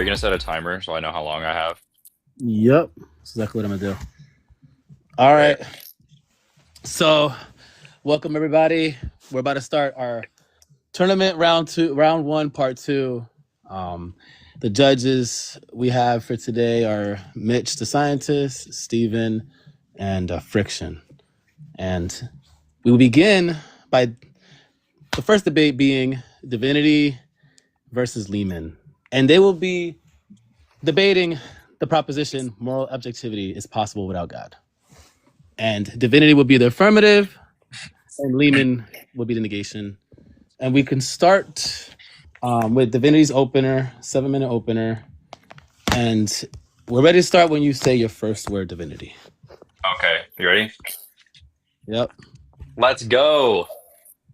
you gonna set a timer so I know how long I have? Yep, that's exactly what I'm gonna do. All Great. right. So, welcome everybody. We're about to start our tournament round one, part two. Um, the judges we have for today are Mitch, the scientist, Steven, and Friction. And we will begin by the first debate being Divinity versus Leeman. And they will be debating the proposition moral objectivity is possible without God. And Divinity will be the affirmative, and Leeman will be the negation. And we can start with Divinity's opener, 7-minute opener. And we're ready to start when you say your first word, Divinity. Okay, you ready? Yep. Let's go.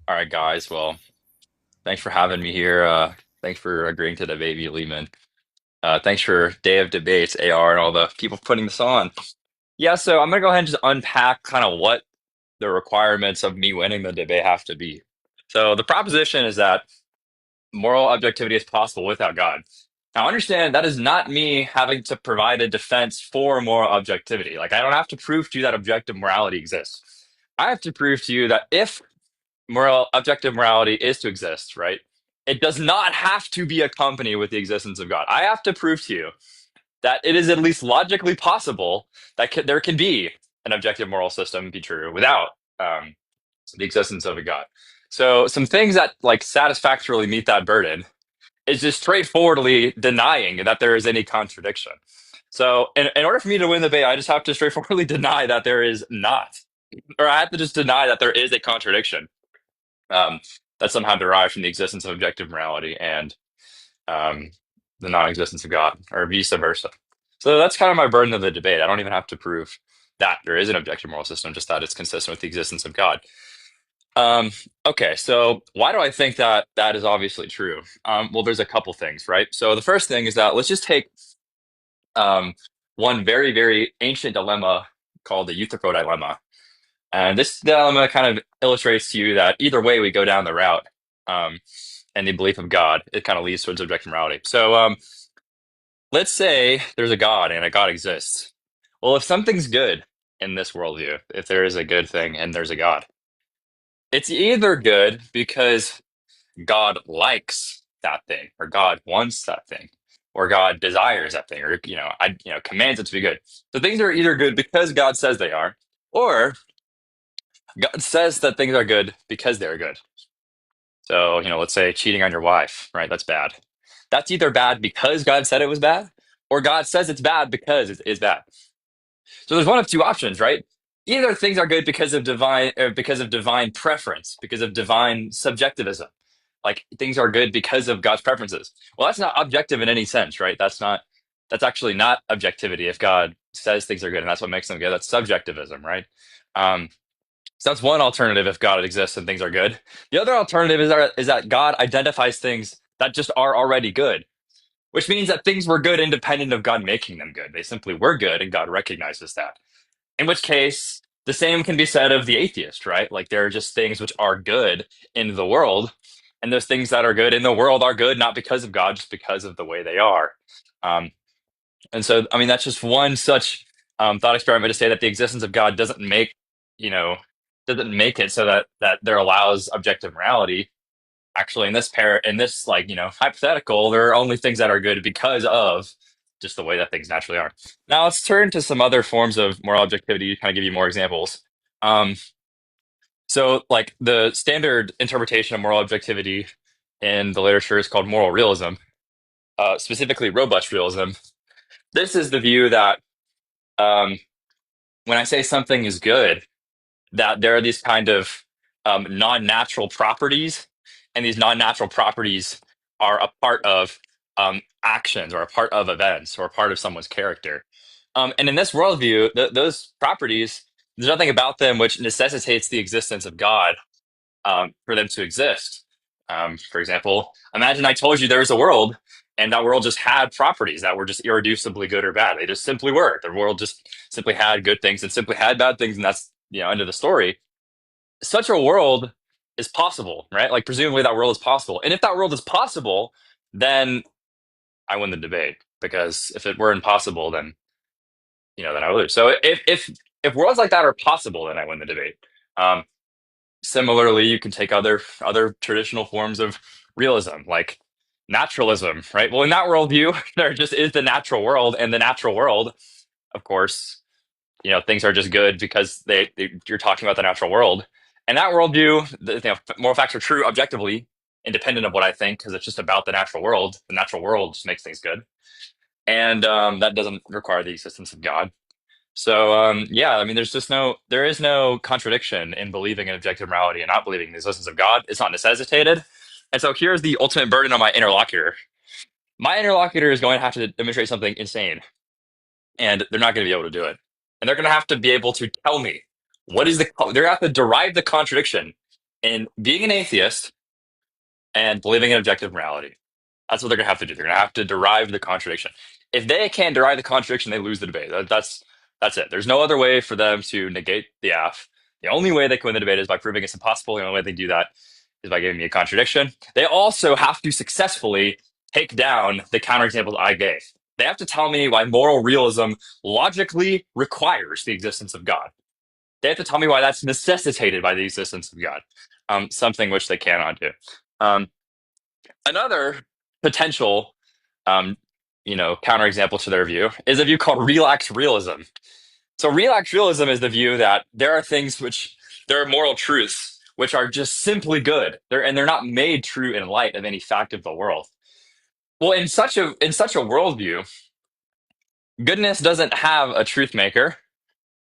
All right, guys. Well, thanks for having me here. Thanks for agreeing to debate me, Leeman. Thanks for Day of Debates, AR, and all the people putting this on. Yeah, so I'm gonna go ahead and just unpack kind of what the requirements of me winning the debate have to be. So the proposition is that moral objectivity is possible without God. Now, understand that is not me having to provide a defense for moral objectivity. Like, I don't have to prove to you that objective morality exists. I have to prove to you that if moral objective morality is to exist, right, it does not have to be accompanied with the existence of God. I have to prove to you that it is at least logically possible that there can be an objective moral system be true without the existence of a God. So, some things that like satisfactorily meet that burden is just straightforwardly denying that there is any contradiction. So, in order for me to win the debate, I just have to straightforwardly deny that there is not, or I have to just deny that there is a contradiction um, that somehow derived from the existence of objective morality and um, the non-existence of God, or vice versa. So that's kind of my burden of the debate. I don't even have to prove that there is an objective moral system, just that it's consistent with the existence of God. Um, okay, so why do I think that that is obviously true? Well, there's a couple things, right? So the first thing is that let's just take um, one very, very ancient dilemma called the Euthyphro dilemma. And this dilemma kind of illustrates to you that either way we go down the route um, and the belief of God, it kind of leads towards objective morality. So let's say there's a God and a God exists. Well, if something's good in this worldview, if there is a good thing and there's a God, it's either good because God likes that thing, or God wants that thing, or God desires that thing, or commands it to be good. So things are either good because God says they are, or God says that things are good because they're good. So, let's say cheating on your wife, right? That's bad. That's either bad because God said it was bad, or God says it's bad because it is bad. So there's one of two options, right? Either things are good because of divine preference, because of divine subjectivism. Like things are good because of God's preferences. Well, that's not objective in any sense, right? That's actually not objectivity if God says things are good and that's what makes them good. That's subjectivism, right? Um, so that's one alternative if God exists and things are good. The other alternative is that God identifies things that just are already good, which means that things were good independent of God making them good. They simply were good and God recognizes that. In which case, the same can be said of the atheist, right? Like there are just things which are good in the world, and those things that are good in the world are good not because of God, just because of the way they are. Um, and so, I mean, that's just one such thought experiment to say that the existence of God you know, doesn't make it so that there allows objective morality. Actually, in this hypothetical, there are only things that are good because of just the way that things naturally are. Now let's turn to some other forms of moral objectivity to kind of give you more examples. Um, so like the standard interpretation of moral objectivity in the literature is called moral realism, specifically robust realism. This is the view that um, when I say something is good, that there are these kind of non-natural properties, and these non-natural properties are a part of actions, or a part of events, or a part of someone's character. And in this worldview, those properties, there's nothing about them which necessitates the existence of God for them to exist. For example, imagine I told you there was a world, and that world just had properties that were just irreducibly good or bad. They just simply were. The world just simply had good things and simply had bad things, and that's end of the story. Such a world is possible, right? Like presumably that world is possible, and if that world is possible, then I win the debate, because if it were impossible, then then I would lose. So if worlds like that are possible, then I win the debate. Um, Similarly, you can take other traditional forms of realism, like naturalism, right? Well, in that worldview, there just is the natural world, and the natural world, of course, things are just good because you're talking about the natural world. And that worldview, moral facts are true objectively, independent of what I think, because it's just about the natural world. The natural world just makes things good, and that doesn't require the existence of God. So yeah, I mean, there is no contradiction in believing in objective morality and not believing in the existence of God. It's not necessitated. And so here's the ultimate burden on my interlocutor. My interlocutor is going to have to demonstrate something insane, and they're not going to be able to do it. And they're going to have to be able to tell me they're going to have to derive the contradiction in being an atheist and believing in objective morality. That's what they're going to have to do. They're going to have to derive the contradiction. If they can't derive the contradiction, they lose the debate. That's it. There's no other way for them to negate the AF. The only way they can win the debate is by proving it's impossible. The only way they do that is by giving me a contradiction. They also have to successfully take down the counterexamples I gave. They have to tell me why moral realism logically requires the existence of God. They have to tell me why that's necessitated by the existence of God, something which they cannot do. Um, Another potential, um, counterexample to their view is a view called relaxed realism. So relaxed realism is the view that there are moral truths which are just simply good. They're not made true in light of any fact of the world. Well, in such a worldview, goodness doesn't have a truth maker.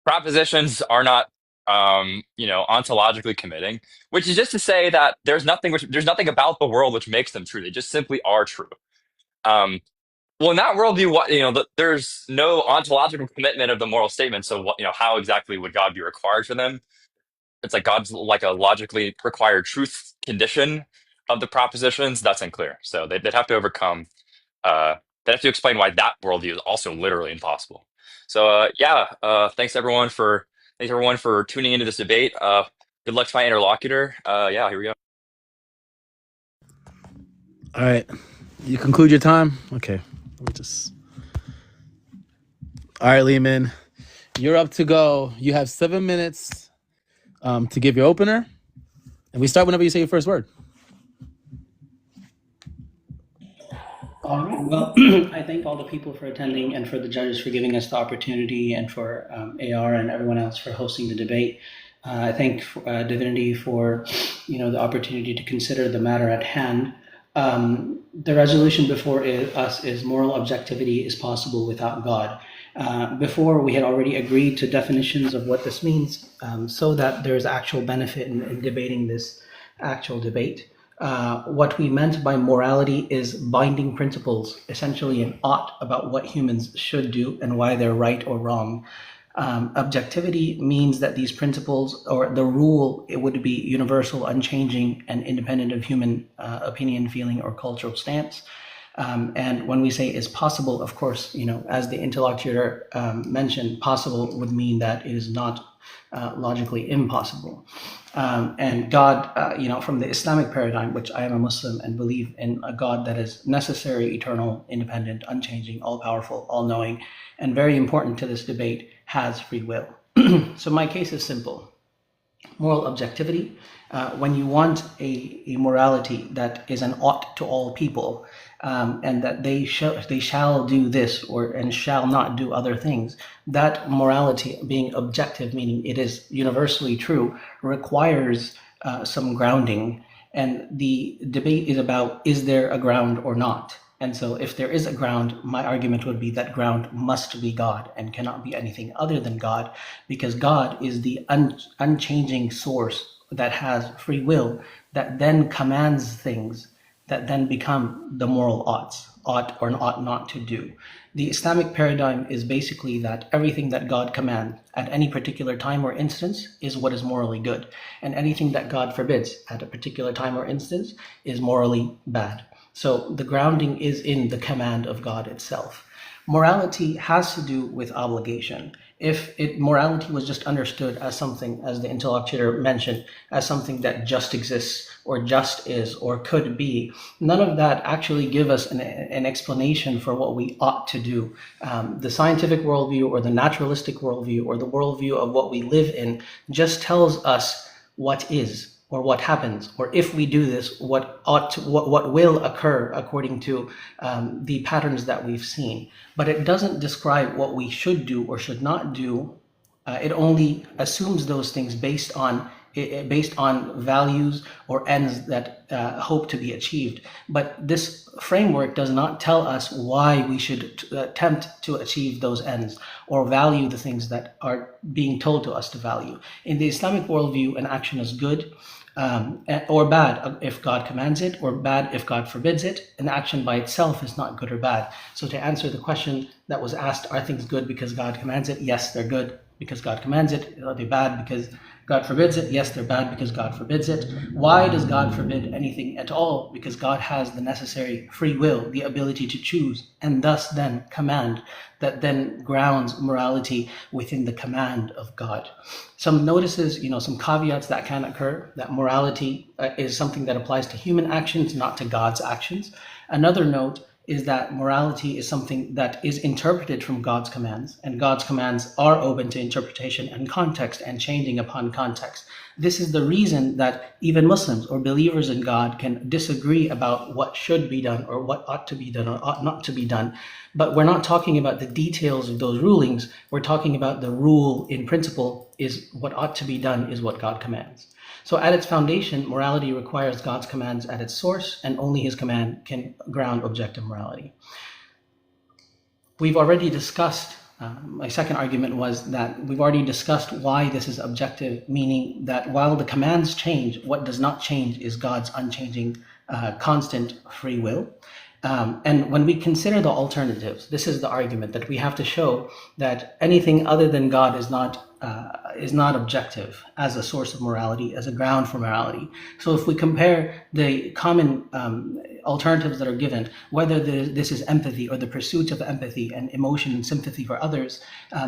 Propositions are not ontologically committing, which is just to say that there's nothing about the world which makes them true. They just simply are true. Um, well, in that worldview, there's no ontological commitment of the moral statement. So, how exactly would God be required for them? It's like God's like a logically required truth condition of the propositions. That's unclear. So they'd have to overcome. They'd have to explain why that worldview is also literally impossible. So, yeah. Thanks everyone for tuning into this debate. Good luck to my interlocutor. Yeah, here we go. All right. You conclude your time? Okay. Let me just. All right, Leeman. You're up to go. You have 7 minutes to give your opener. And we start whenever you say your first word. All right. Well, I thank all the people for attending and for the judges for giving us the opportunity, and for AR and everyone else for hosting the debate. I thank Divinity for the opportunity to consider the matter at hand. The resolution before us is moral objectivity is possible without God. Before, we had already agreed to definitions of what this means, so that there is actual benefit in debating this actual debate. What we meant by morality is binding principles, essentially an ought about what humans should do and why they're right or wrong. Objectivity means that these principles, or the rule, it would be universal, unchanging, and independent of human opinion, feeling, or cultural stance. And when we say is possible, of course, as the interlocutor mentioned, possible would mean that it is not logically impossible. And God, from the Islamic paradigm, which I am a Muslim and believe in a God that is necessary, eternal, independent, unchanging, all-powerful, all-knowing, and very important to this debate, has free will. So my case is simple. Moral objectivity, when you want a morality that is an ought to all people, and that they shall do this and shall not do other things, that morality being objective, meaning it is universally true, requires some grounding. And the debate is about, is there a ground or not? And so if there is a ground, my argument would be that ground must be God and cannot be anything other than God, because God is the unchanging source that has free will, that then commands things that then become the moral ought or ought not to do. The Islamic paradigm is basically that everything that God commands at any particular time or instance is what is morally good, and anything that God forbids at a particular time or instance is morally bad. So the grounding is in the command of God itself. Morality has to do with obligation. if morality was just understood as something, as the interlocutor mentioned, as something that just exists or just is or could be, none of that actually give us an explanation for what we ought to do. The scientific worldview or the naturalistic worldview or the worldview of what we live in just tells us what is, or what happens, or if we do this, what will occur according to the patterns that we've seen. But it doesn't describe what we should do or should not do. It only assumes those things based on values or ends that hope to be achieved. But this framework does not tell us why we should attempt to achieve those ends or value the things that are being told to us to value. In the Islamic worldview, an action is good or bad if God commands it, or bad if God forbids it. An action by itself is not good or bad. So to answer the question that was asked, are things good because God commands it? Yes, they're good because God commands it. Are they bad because God forbids it? Yes, they're bad because God forbids it. Why does God forbid anything at all? Because God has the necessary free will, the ability to choose, and thus then command, that then grounds morality within the command of God. Some notices, some caveats that can occur, that morality is something that applies to human actions, not to God's actions. Another note is that morality is something that is interpreted from God's commands, and God's commands are open to interpretation and context and changing upon context. This is the reason that even Muslims or believers in God can disagree about what should be done or what ought to be done or ought not to be done. But we're not talking about the details of those rulings. We're talking about the rule in principle is what ought to be done is what God commands. So at its foundation, morality requires God's commands at its source, and only his command can ground objective morality. We've already discussed, my second argument was that we've already discussed why this is objective, meaning that while the commands change, what does not change is God's unchanging, constant free will. And when we consider the alternatives, this is the argument that we have to show that anything other than God is not objective as a source of morality, as a ground for morality. So if we compare the common alternatives that are given, whether this is empathy or the pursuit of empathy and emotion and sympathy for others,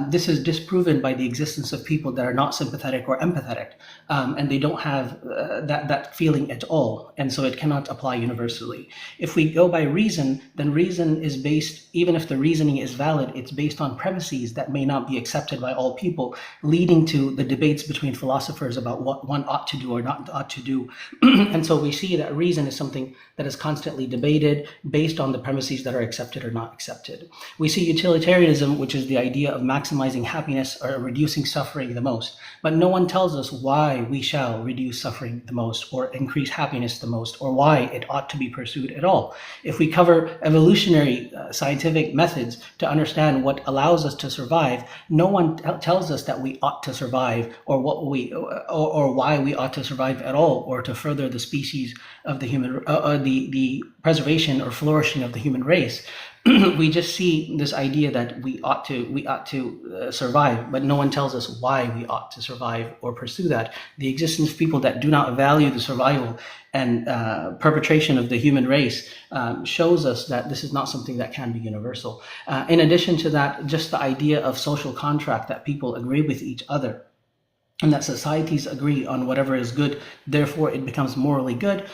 this is disproven by the existence of people that are not sympathetic or empathetic, and they don't have that feeling at all, and so it cannot apply universally. If we go by reason, then reason is based, even if the reasoning is valid, it's based on premises that may not be accepted by all people, leading to the debates between philosophers about what one ought to do or not ought to do. And so we see that reason is something that is constantly debated based on the premises that are accepted or not accepted. We see utilitarianism, which is the idea of maximizing happiness or reducing suffering the most. But no one tells us why we shall reduce suffering the most or increase happiness the most, or why it ought to be pursued at all. If we cover evolutionary scientific methods to understand what allows us to survive, no one tells us that we ought to survive, or what we or why we ought to survive at all, or to further the species of the human, the preservation or flourishing of the human race. We just see this idea that we ought to survive, but no one tells us why we ought to survive or pursue that. The existence of people that do not value the survival and perpetration of the human race shows us that this is not something that can be universal. In addition to that, just the idea of social contract, that people agree with each other, and that societies agree on whatever is good, therefore it becomes morally good.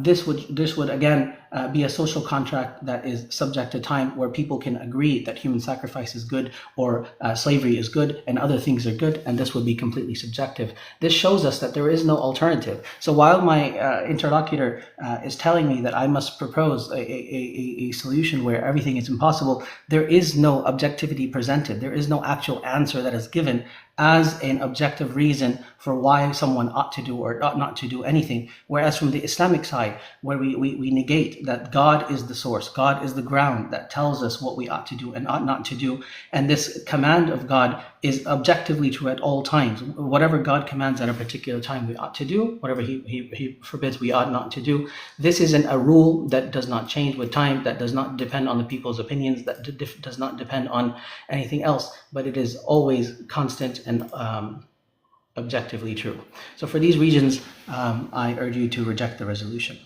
This would again be a social contract that is subject to time, where people can agree that human sacrifice is good, or slavery is good, and other things are good, and this would be completely subjective. This shows us that there is no alternative. So while my interlocutor is telling me that I must propose a solution where everything is impossible, there is no objectivity presented. There is no actual answer that is given as an objective reason for why someone ought to do or ought not to do anything. Whereas from the Islamic side, where we negate that God is the source, God is the ground that tells us what we ought to do and ought not to do, and this command of God is objectively true at all times. Whatever God commands at a particular time we ought to do, whatever he forbids we ought not to do. This isn't a rule that does not change with time, that does not depend on the people's opinions, that does not depend on anything else, but it is always constant and objectively true. So for these reasons, I urge you to reject the resolution.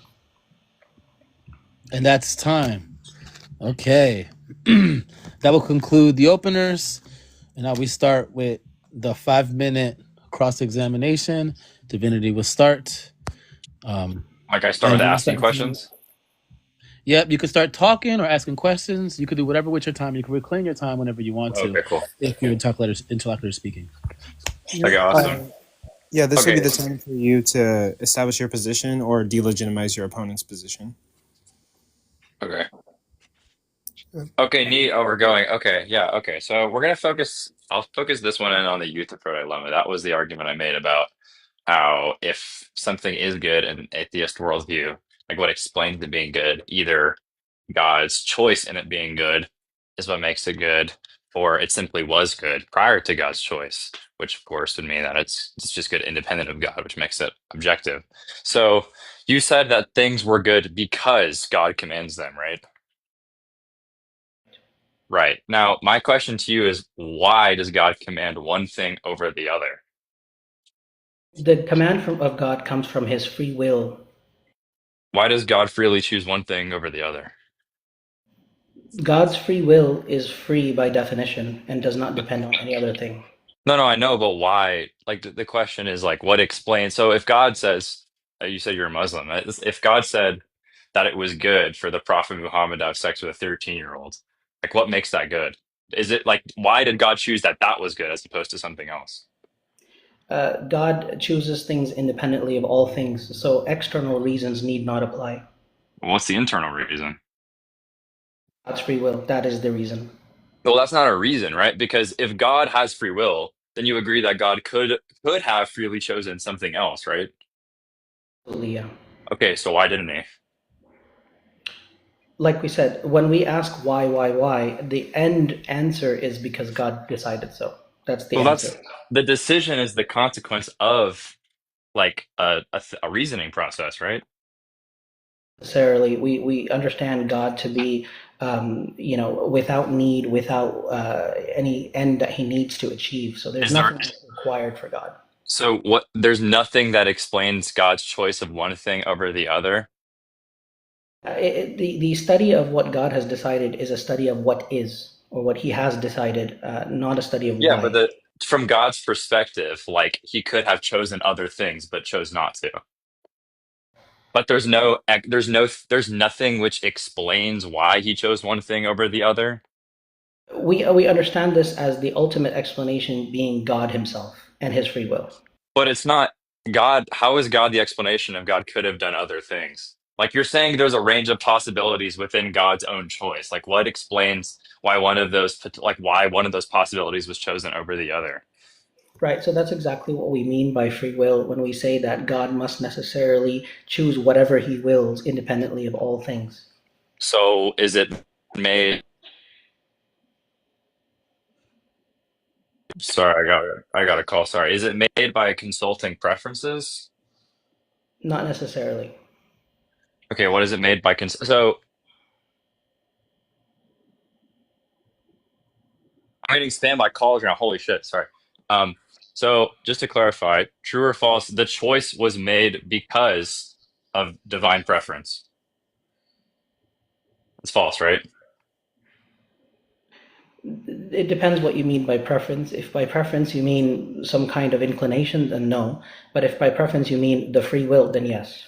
And that's time. Okay. That will conclude the openers. And now we start with the 5-minute cross-examination. Divinity will start. Like I start And with you will asking start. questions. Yep, you can start talking or asking questions. You can do whatever with your time. You can reclaim your time whenever you want to, Okay, cool. if your interlocutor is speaking. Yeah. Okay, awesome. Yeah, this will be Okay, the time for you to establish your position or delegitimize your opponent's position. okay. Okay, neat. Oh, we're going. Okay, yeah, okay. So we're gonna focus. I'll focus this one in on the Euthyphro dilemma. That was the argument I made about how if something is good in an atheist worldview, like what explains it being good, either God's choice in it being good is what makes it good, or it simply was good prior to God's choice, which of course would mean that it's just good independent of God, which makes it objective. So you said that things were good because God commands them, right? Right. Now, my question to you is why does God command one thing over the other? The command of God comes from his free will. Why does God freely choose one thing over the other? God's free will is free by definition and does not depend on any other thing. No, no, I know, but why? Like the question is like, what explains? So if God says, you said you're a Muslim, right? If God said that it was good for the Prophet Muhammad to have sex with a 13-year-old, like what makes that good? Is it like, why did God choose that that was good as opposed to something else? God chooses things independently of all things, so external reasons need not apply. What's the internal reason? God's free will, that is the reason. Well, that's not a reason, right? Because if God has free will, then you agree that God could have freely chosen something else, right? Absolutely, yeah. Okay, so why didn't he? Like we said, when we ask why, the end answer is because God decided so. That's the Well, answer. that's the decision is the consequence of like a reasoning process, right? Necessarily, we understand God to be, without need, without any end that he needs to achieve. So there's Is there nothing else required for God. so what there's nothing that explains God's choice of one thing over the other? The study of what God has decided is a study of what is, or what he has decided, not a study of Yeah, but why. the from God's perspective, like he could have chosen other things but chose not to. But there's nothing which explains why he chose one thing over the other. We understand this as the ultimate explanation being God himself and his free will. But it's not God. How is God the explanation of God could have done other things? Like you're saying, there's a range of possibilities within God's own choice. Like what explains why why one of those possibilities was chosen over the other? Right, so that's exactly what we mean by free will when we say that God must necessarily choose whatever he wills independently of all things. So is it made? Sorry, I got a call. Sorry, is it made by consulting preferences? Not necessarily. Okay, what is it made by? So I'm getting spammed by calls right now. Holy shit! Sorry. Um, so just to clarify, true or false? The choice was made because of divine preference. It's false, right? It depends what you mean by preference. If by preference you mean some kind of inclination, then no. But if by preference you mean the free will, then yes.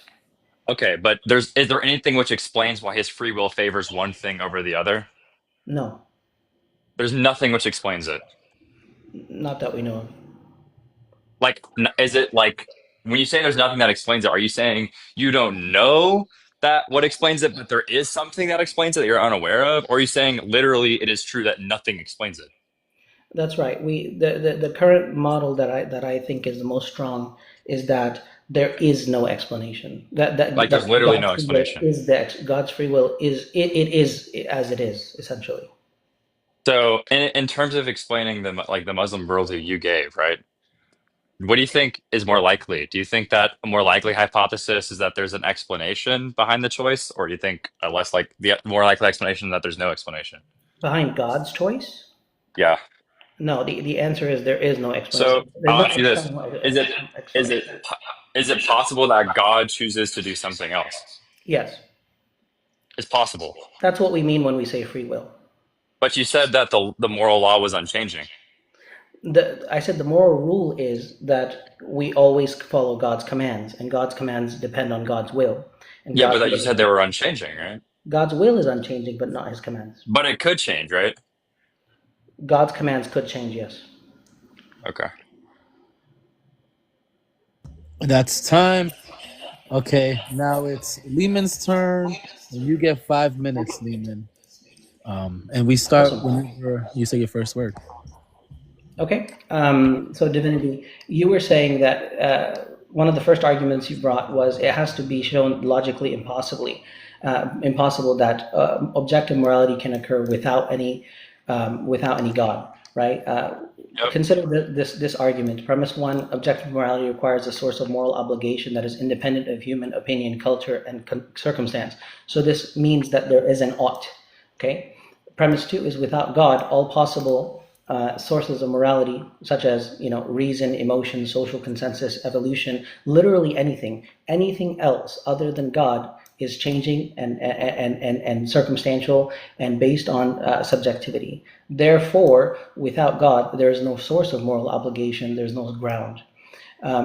Okay, but is there anything which explains why his free will favors one thing over the other? No, There's nothing which explains it. not that we know of. Like, is it like when you say there's nothing that explains it, are you saying you don't know that what explains it, but there is something that explains it that you're unaware of? Or are you saying literally it is true that nothing explains it? That's right. The current model that I think is the most strong is that there is no explanation. Like, there's literally no explanation. God's free will it is as it is essentially. So, in terms of explaining the Muslim worldview you gave, right? What do you think is more likely? Do you think that a more likely hypothesis is that there's an explanation behind the choice, or do you think a less like the more likely explanation that there's no explanation? Behind God's choice? Yeah. No, the answer is there is no So explanation. There's I'll no ask you this: external is it is it explanation. is it possible that God chooses to do something else? Yes, It's possible, that's what we mean when we say free will. but you said that the moral law was unchanging. I said the moral rule is that we always follow God's commands, and God's commands depend on God's will. And Yeah, but that you said they were unchanging, right? God's will is unchanging, but not his commands. But it could change, right? God's commands could change, yes. Okay. That's time. Okay, now it's Leeman's turn, and you get 5 minutes, Leeman. And we start Awesome. whenever you say your first word. Okay. So Divinity, you were saying that one of the first arguments you brought was it has to be shown logically impossible that objective morality can occur without any God, right? Yep. Consider this argument. Premise one: objective morality requires a source of moral obligation that is independent of human opinion, culture, and circumstance. So this means that there is an ought. Okay. Premise two is without God, all possible sources of morality, such as reason, emotion, social consensus, evolution, literally anything else other than God is changing and circumstantial and based on subjectivity. Therefore, without God, there is no source of moral obligation. There's no ground.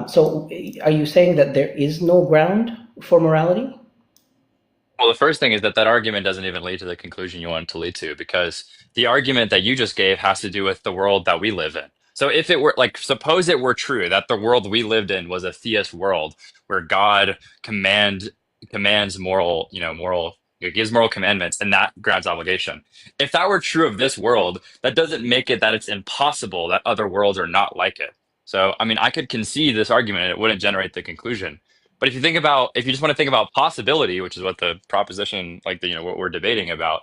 So, are you saying that there is no ground for morality? Well, the first thing is that that argument doesn't even lead to the conclusion you want it to lead to, because the argument that you just gave has to do with the world that we live in. So if it were like, suppose it were true that the world we lived in was a theist world where God commands moral, it gives moral commandments, and that grounds obligation. If that were true of this world, that doesn't make it that it's impossible that other worlds are not like it. So, I mean, I could concede this argument and it wouldn't generate the conclusion. But if you just want to think about possibility, which is what the proposition, like what we're debating about,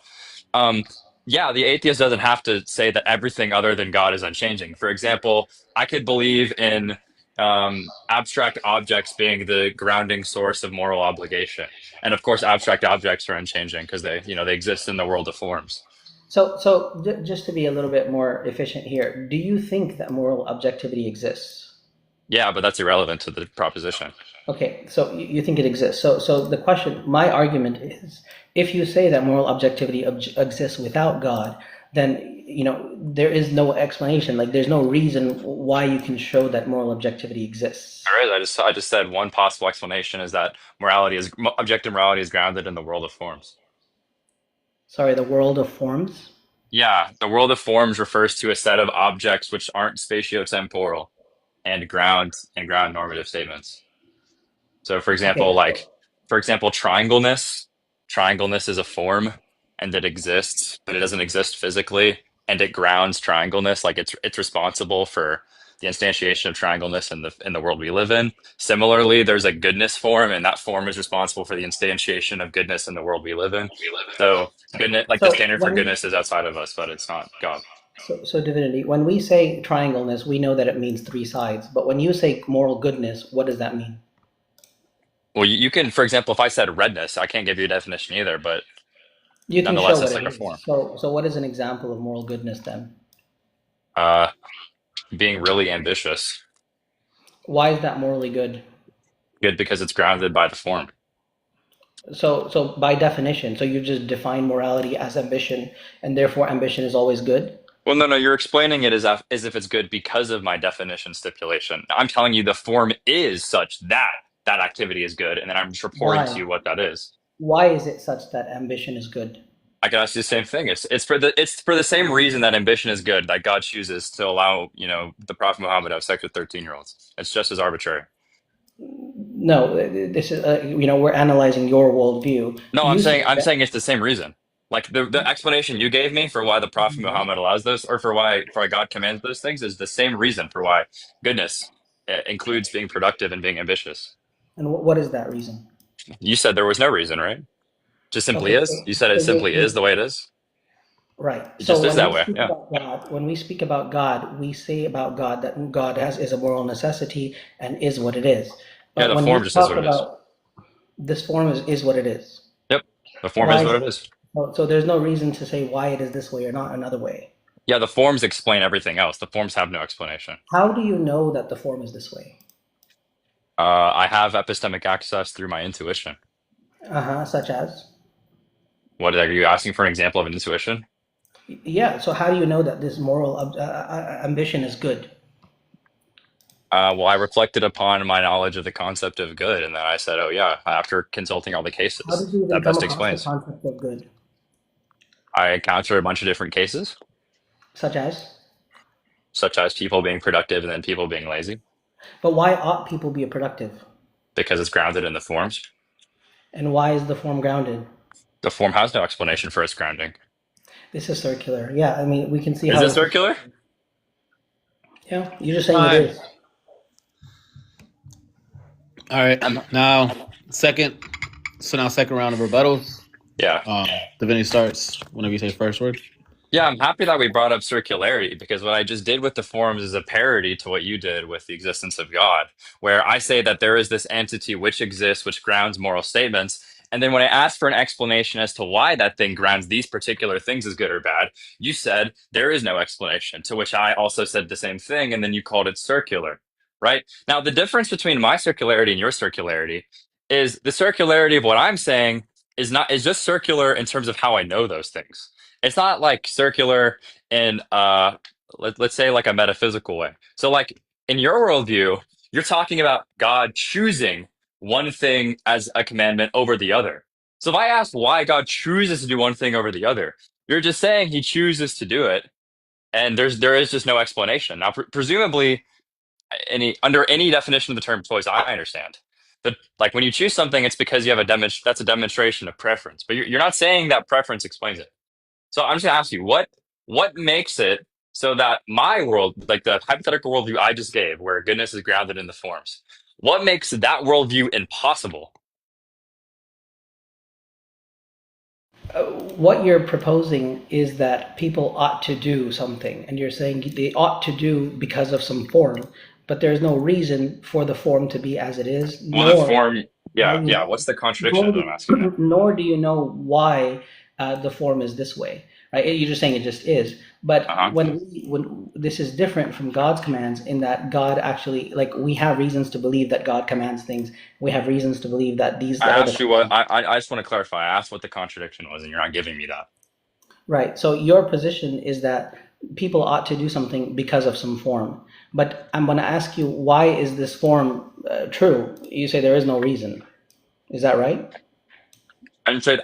um, yeah, the atheist doesn't have to say that everything other than God is unchanging. For example, I could believe in abstract objects being the grounding source of moral obligation, and of course, abstract objects are unchanging because they exist in the world of forms. So, just to be a little bit more efficient here, do you think that moral objectivity exists? Yeah, but that's irrelevant to the proposition. Okay, so you think it exists. So the question, my argument is, if you say that moral objectivity exists without God, then there is no explanation. Like there's no reason why you can show that moral objectivity exists. All right, I just said one possible explanation is that objective morality is grounded in the world of forms. Sorry, the world of forms. Yeah, the world of forms refers to a set of objects which aren't spatiotemporal and ground normative statements. So Okay, so for example, triangleness. Triangleness is a form and it exists, but it doesn't exist physically, and it grounds triangleness, like it's responsible for the instantiation of triangleness in the world we live in. Similarly, there's a goodness form, and that form is responsible for the instantiation of goodness in the world we live in. So goodness, like the so standard for when goodness is outside of us, but it's not God. so Divinity, when we say triangleness, we know that it means three sides. But when you say moral goodness, what does that mean? Well, you can, for example, if I said redness, I can't give you a definition either, but You can show nonetheless, what it's it like a is. form. So what is an example of moral goodness then? Uh, Being really ambitious, Why is that morally good? good because it's grounded by the form. So by definition, so you just define morality as ambition, and therefore ambition is always good? Well, no, you're explaining it as if it's good because of my definition stipulation. I'm telling you the form is such that that activity is good, and then I'm just reporting to Why? you what that is. Why is it such that ambition is good? I can ask you the same thing. It's for the same reason that ambition is good, that God chooses to allow the Prophet Muhammad to have sex with 13-year-olds. It's just as arbitrary. No, this is we're analyzing your worldview. No, I'm You saying say I'm that. saying it's the same reason. Like the explanation you gave me for why the Prophet Muhammad allows this, or for why God commands those things, is the same reason for why goodness includes being productive and being ambitious. And what is that reason? You said there was no reason, right? Just simply Okay, is. You said so it simply is the way it is. right. It So just is when that we way. speak Yeah. about God, we say about God that God is a moral necessity and is what it is. Yeah. But The when we form just is talk what it is. about this form is what it is. Yep. The form Why is is what it? it is. So there's no reason to say why it is this way or not another way. Yeah. The forms explain everything else. The forms have no explanation. How do you know that the form is this way? I have epistemic access through my intuition. Such as? What are you asking for an example of an intuition? Yeah. So how do you know that this moral ambition is good? Well, I reflected upon my knowledge of the concept of good, and then I said, "Oh yeah," after consulting all the How cases, did you even that come best across the explains. concept of good? I encountered a bunch of different cases, Such as? such as people being productive and then people being lazy, But why ought people be productive? because it's grounded in the forms. And why is the form grounded? The form has no explanation for its grounding. This is circular. Yeah, I mean, we can see Is how it this is. circular? Yeah, you're just saying it Fine. is. All right. Now, second. So now, second round of rebuttals. Yeah. Divinity starts whenever you say first word. Yeah, I'm happy that we brought up circularity because what I just did with the forms is a parody to what you did with the existence of God, where I say that there is this entity which exists, which grounds moral statements. And then when I asked for an explanation as to why that thing grounds these particular things as good or bad, you said there is no explanation, to which I also said the same thing. And then you called it circular, right? Now, the difference between my circularity and your circularity is the circularity of what I'm saying is just circular in terms of how I know those things. It's not like circular in let's say like a metaphysical way. So like in your worldview, you're talking about God choosing one thing as a commandment over the other. So if I ask why God chooses to do one thing over the other, you're just saying he chooses to do it, and there is just no explanation. Now, presumably, any under any definition of the term choice, I understand that like when you choose something, it's because you have that's a demonstration of preference. But you're not saying that preference explains it. So I'm just gonna ask you, what makes it so that my world, like the hypothetical worldview I just gave, where goodness is grounded in the forms, what makes that worldview impossible? What you're proposing is that people ought to do something, and you're saying they ought to do because of some form, but there's no reason for the form to be as it is, Well, the nor form, how yeah, you yeah. know, What's the contradiction nor is what I'm asking you. nor do you know why the form is this way, right? You're just saying it just is. But Uh-huh. when this is different from God's commands, in that God actually, like, we have reasons to believe that God commands things. We have reasons to believe that these I are the asked you what commands. I just want to clarify. I asked what the contradiction was, and you're not giving me that. Right. So your position is that people ought to do something because of some form. But I'm going to ask you, why is this form true? You say there is no reason. Is that right?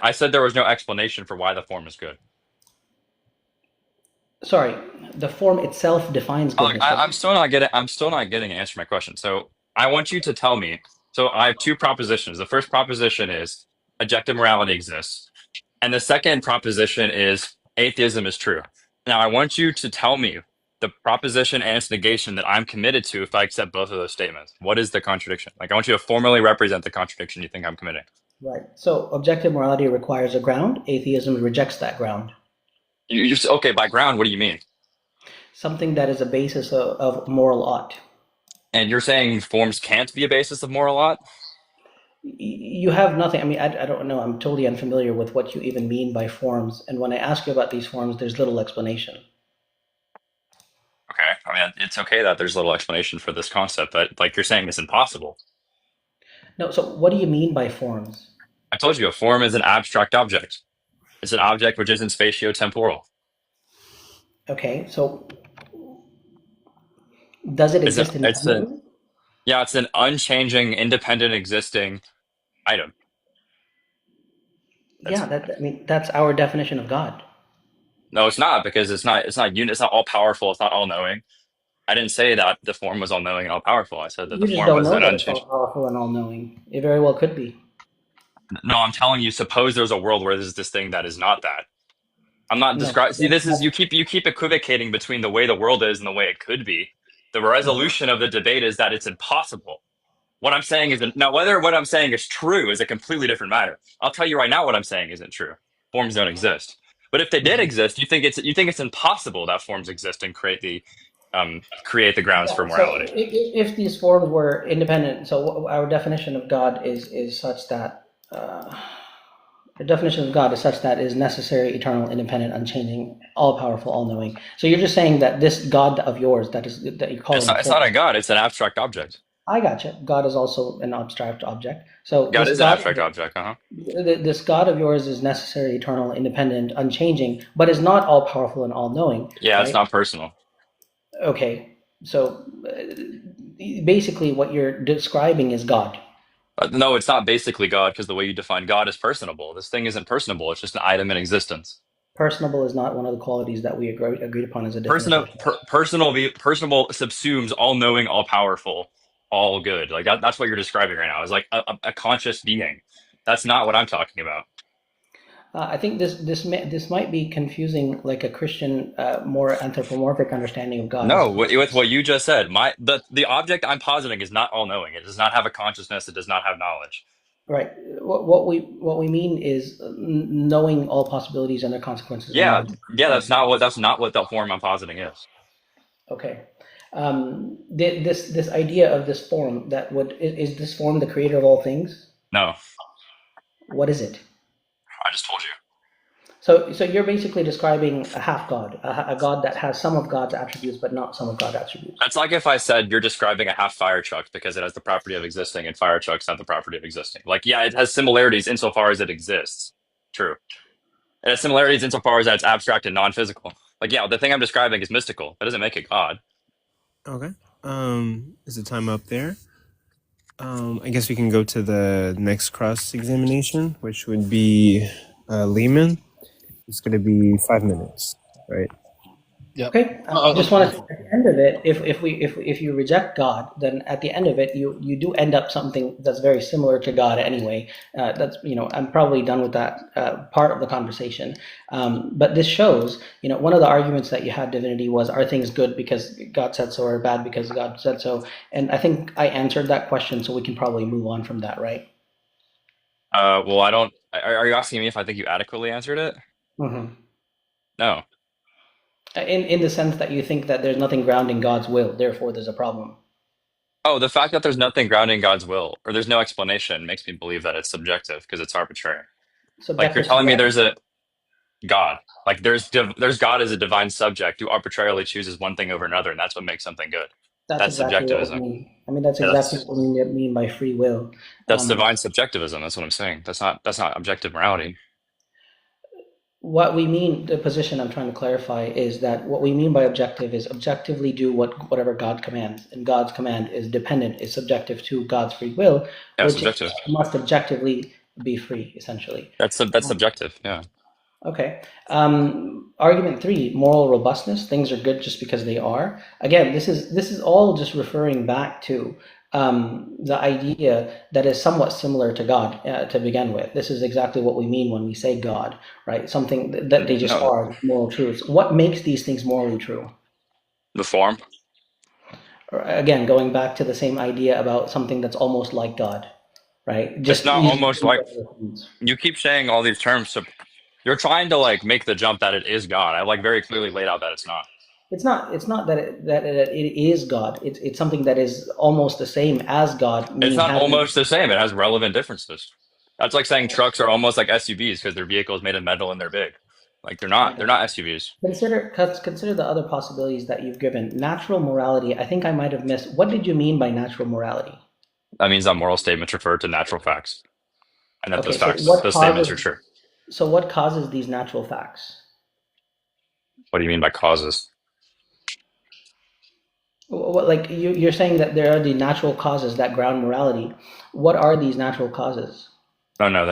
I said there was no explanation for why the form is good. Sorry, the form itself defines Oh, look, goodness, doesn't I'm it? still not getting. I'm still not getting an answer to my question. So I want you to tell me. So I have two propositions. The first proposition is objective morality exists, and the second proposition is atheism is true. Now I want you to tell me the proposition and its negation that I'm committed to if I accept both of those statements. What is the contradiction? Like I want you to formally represent the contradiction you think I'm committing. Right. So objective morality requires a ground. Atheism rejects that ground. Okay, by ground, what do you mean? Something that is a basis of moral ought. And you're saying forms can't be a basis of moral ought? You have nothing. I mean, I don't know. I'm totally unfamiliar with what you even mean by forms. And when I ask you about these forms, there's little explanation. Okay, I mean it's okay that there's little explanation for this concept, but like you're saying, it's impossible. No, so what do you mean by forms? I told you a form is an abstract object. It's an object which isn't spatio-temporal. Okay, so does it exist It's an independently? yeah, it's an unchanging, independent existing item. Yeah, That's that I mean that's our definition of God. no, it's not because it's not all powerful, it's not all knowing. I didn't say that the form was all knowing and all powerful. I said that the You just form don't was know an that it's all unchanged. powerful and all knowing. It very well could be. No, I'm telling you, suppose there's a world where there's this thing that is not that. I'm not No, describing. See, this is you keep equivocating between the way the world is and the way it could be. The resolution of the debate is that it's impossible. What I'm saying is now whether what I'm saying is true is a completely different matter. I'll tell you right now what I'm saying isn't true. Forms don't exist. But if they did Mhm. exist, you think it's impossible that forms exist and create the grounds for Yeah. So morality. if these forms were independent, so our definition of God is such that the definition of God is such that it is necessary, eternal, independent, unchanging, all powerful, all knowing. So you're just saying that this God of yours that you're calling a It's not form. a god. It's an abstract object. I gotcha. God is also an abstract object. So God is an abstract object, uh-huh. this God of yours is necessary, eternal, independent, unchanging, but is not all powerful and all knowing, Yeah, it's right? not personal. Okay, so basically, what you're describing is God. No, it's not basically God because the way you define God is personable. This thing isn't personable. It's just an item in existence. Personable is not one of the qualities that we agreed upon as a definition. Personable subsumes all knowing, all powerful, all good. Like that's what you're describing right now. Is like a conscious being. That's not what I'm talking about. I think this might be confusing, like a Christian, more anthropomorphic understanding of God as No, opposed with what you just said, the object I'm positing is not all knowing. It does not have a consciousness. It does not have knowledge. right. What we mean is knowing all possibilities and their consequences and Yeah, knowledge. yeah. That's not what the form I'm positing is. Okay. This idea of this form that would is this form the creator of all things? No, What is it? I just told you. So you're basically describing a half god, a god that has some of God's attributes but not some of God's attributes. That's like if I said you're describing a half fire truck because it has the property of existing, and fire trucks have the property of existing. Like, yeah, it has similarities insofar as it exists. True. It has similarities insofar as that it's abstract and non-physical. Like, yeah, the thing I'm describing is mystical. That doesn't make it God. Okay. Is the time up there? I guess we can go to the next cross examination, which would be Leeman. It's going to be 5 minutes, right? Yep. Okay, just want to say at the end of it, if you reject God, then at the end of it, you do end up something that's very similar to God anyway. That's I'm probably done with that part of the conversation. But this shows, one of the arguments that you had, Divinity, was are things good because God said so, or bad because God said so? And I think I answered that question, so we can probably move on from that, right? Well, I don't. Are you asking me if I think you adequately answered it? Hmm. No. In the sense that you think that there's nothing grounding God's will, therefore there's a problem. Oh, the fact that there's nothing grounding God's will, or there's no explanation, makes me believe that it's subjective because it's arbitrary. Like you're Subjective to telling me what? there's a God. Like there's God as a divine subject who arbitrarily chooses one thing over another, and that's what makes something good. That's That's exactly what we subjectivism. mean. I mean, that's Yeah, exactly what we mean by free will. that's Um, divine subjectivism. That's what I'm saying. That's not objective morality. what we mean, the position I'm trying to clarify is that what we mean by objective is objectively do whatever God commands, and God's command is dependent, is subjective to God's free will, Yeah, which subjective. must objectively be free, essentially. That's subjective. Yeah. Okay. Argument three: moral robustness. Things are good just because they are. Again, this is all just referring back to the idea that is somewhat similar to God to begin with. This is exactly what we mean when we say God, right? Something that they just No, are moral truths. What makes these things morally true? the form. Or, again, going back to the same idea about something that's almost like God, right? It's Just not using almost like you keep saying all these terms. So you're trying to like make the jump that it is God. I like very clearly laid out that it's not. it's not that it is God. It's something that is almost the same as God, It's meaning not having. almost the same. It has relevant differences. That's like saying trucks are almost like SUVs because their vehicle is made of metal and they're big. Like they're not. Okay. They're not SUVs. Consider the other possibilities that you've given. Natural morality. I think I might have missed. What did you mean by natural morality? That means that moral statements refer to natural facts, and that Okay, so what those statements causes are true. these natural facts? What do you mean by causes? Like you're saying that there are the natural causes that ground morality. What are these natural causes? No, no.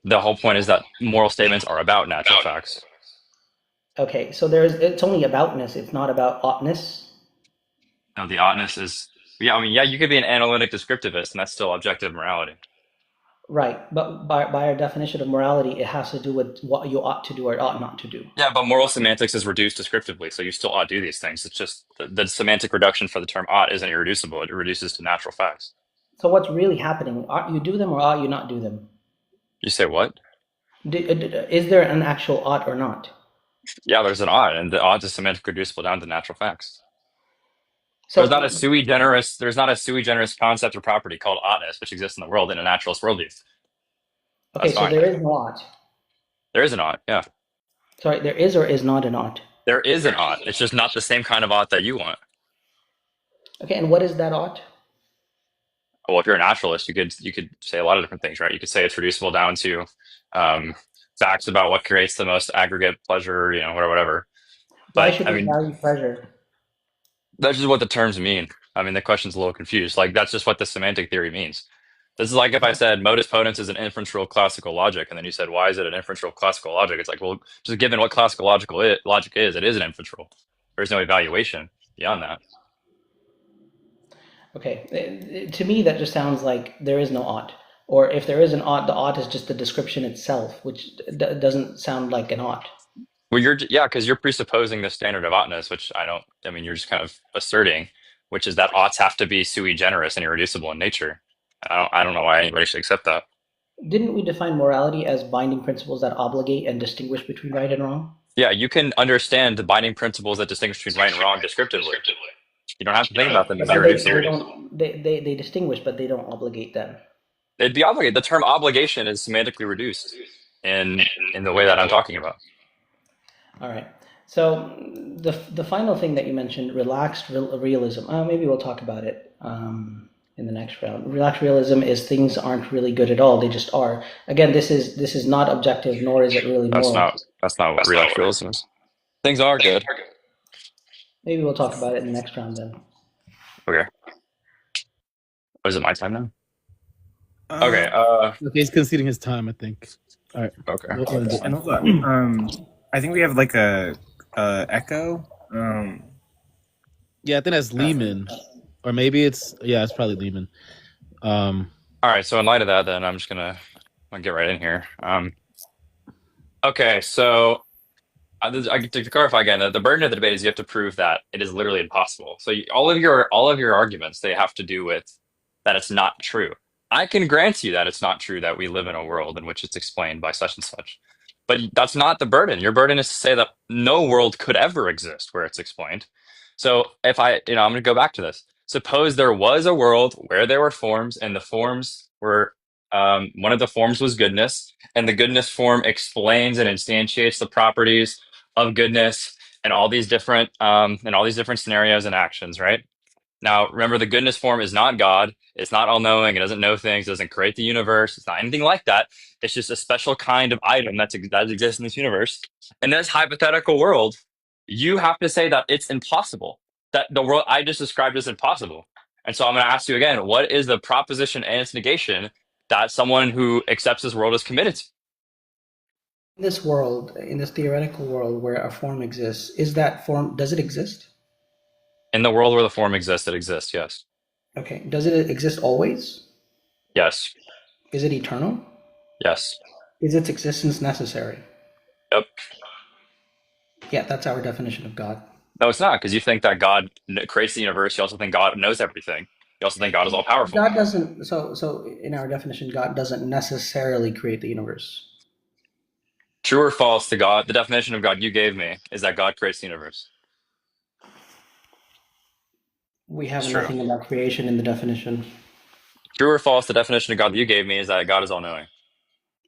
The whole point is that moral statements are about natural facts. Okay, so it's only aboutness. It's not about oughtness. No, the oughtness is. Yeah, I mean, yeah, you could be an analytic descriptivist, and that's still objective morality. Right, but by our definition of morality, it has to do with what you ought to do or ought not to do. Yeah, but moral semantics is reduced descriptively, so you still ought to do these things. It's just the semantic reduction for the term ought isn't irreducible. It reduces to natural facts. So what's really happening? Ought you do them or ought you not do them? You say what? Is there an actual ought or not? Yeah, there's an ought, and the ought is semantic reducible down to natural facts. So, There's not a sui generis concept or property called oughtness, which exists in the world in a naturalist worldview. okay, That's so fine. there is no ought. There is an ought, yeah. Sorry, there is or is not an ought. There is an ought. It's just not the same kind of ought that you want. Okay, and what is that ought? Well, if you're a naturalist, you could say a lot of different things, right? You could say it's reducible down to um, facts about what creates the most aggregate pleasure, whatever. Why But should I we mean, value pleasure? that's just what the terms mean. I mean, the question's a little confused. Like that's just what the semantic theory means. This is like if I said modus ponens is an inferential classical logic, and then you said, why is it an inferential classical logic? It's like, well, just given what classical logic is, it is an inferential. There's no evaluation beyond that. Okay, to me that just sounds like there is no ought, or if there is an ought, the ought is just the description itself, which doesn't sound like an ought. Well, yeah, because you're presupposing the standard of oughtness, which I don't. I mean, you're just kind of asserting, which is that oughts have to be sui generis and irreducible in nature. I don't know why anybody should accept that. Didn't we define morality as binding principles that obligate and distinguish between right and wrong? Yeah, you can understand the binding principles that distinguish between right and wrong descriptively. You don't have to think about them as But they irreducible. don't they distinguish, but they don't obligate them. It'd be obligated. The term obligation is semantically reduced in the way that I'm talking about. All right. So the final thing that you mentioned, relaxed realism. Maybe we'll talk about it in the next round. Relaxed realism is things aren't really good at all; they just are. Again, this is not objective, nor is it really That's moral. not what relaxed realism is. Things are good. Maybe we'll talk about it in the next round then. Okay. Oh, is it my time now? Uh, Okay. Okay, he's conceding his time, I think. All right. Okay. and hold on. I think we have like a echo. Yeah, I think that's Leeman, or maybe it's probably Leeman. All right. So in light of that, then I'm just gonna get right in here. Okay. So to clarify again, the burden of the debate is you have to prove that it is literally impossible. So all of your arguments, they have to do with that it's not true. I can grant you that it's not true that we live in a world in which it's explained by such and such, but that's not the burden. Your burden is to say that no world could ever exist where it's explained. So if I'm going to go back to this. Suppose there was a world where there were forms, and the forms were one of the forms was goodness, and the goodness form explains and instantiates the properties of goodness and all these different scenarios and actions, right? Now, remember, the goodness form is not God. It's not all knowing. It doesn't know things. It doesn't create the universe. It's not anything like that. It's just a special kind of item that exists in this universe. In this hypothetical world, you have to say that it's impossible, that the world I just described is impossible. And so I'm going to ask you again, what is the proposition and its negation that someone who accepts this world is committed to? In this world, in this theoretical world where a form exists, does it exist? In the world where the form exists, it exists, yes. Okay. Does it exist always? Yes. Is it eternal? Yes. Is its existence necessary? Yep. Yeah, that's our definition of God. No, it's not, because you think that God creates the universe. You also think God knows everything. You also think God is all powerful. God doesn't. So in our definition, God doesn't necessarily create the universe. True or false to God? The definition of God you gave me is that God creates the universe. We have It's true. nothing about creation in the definition. True or false? The definition of God that you gave me is that God is all knowing.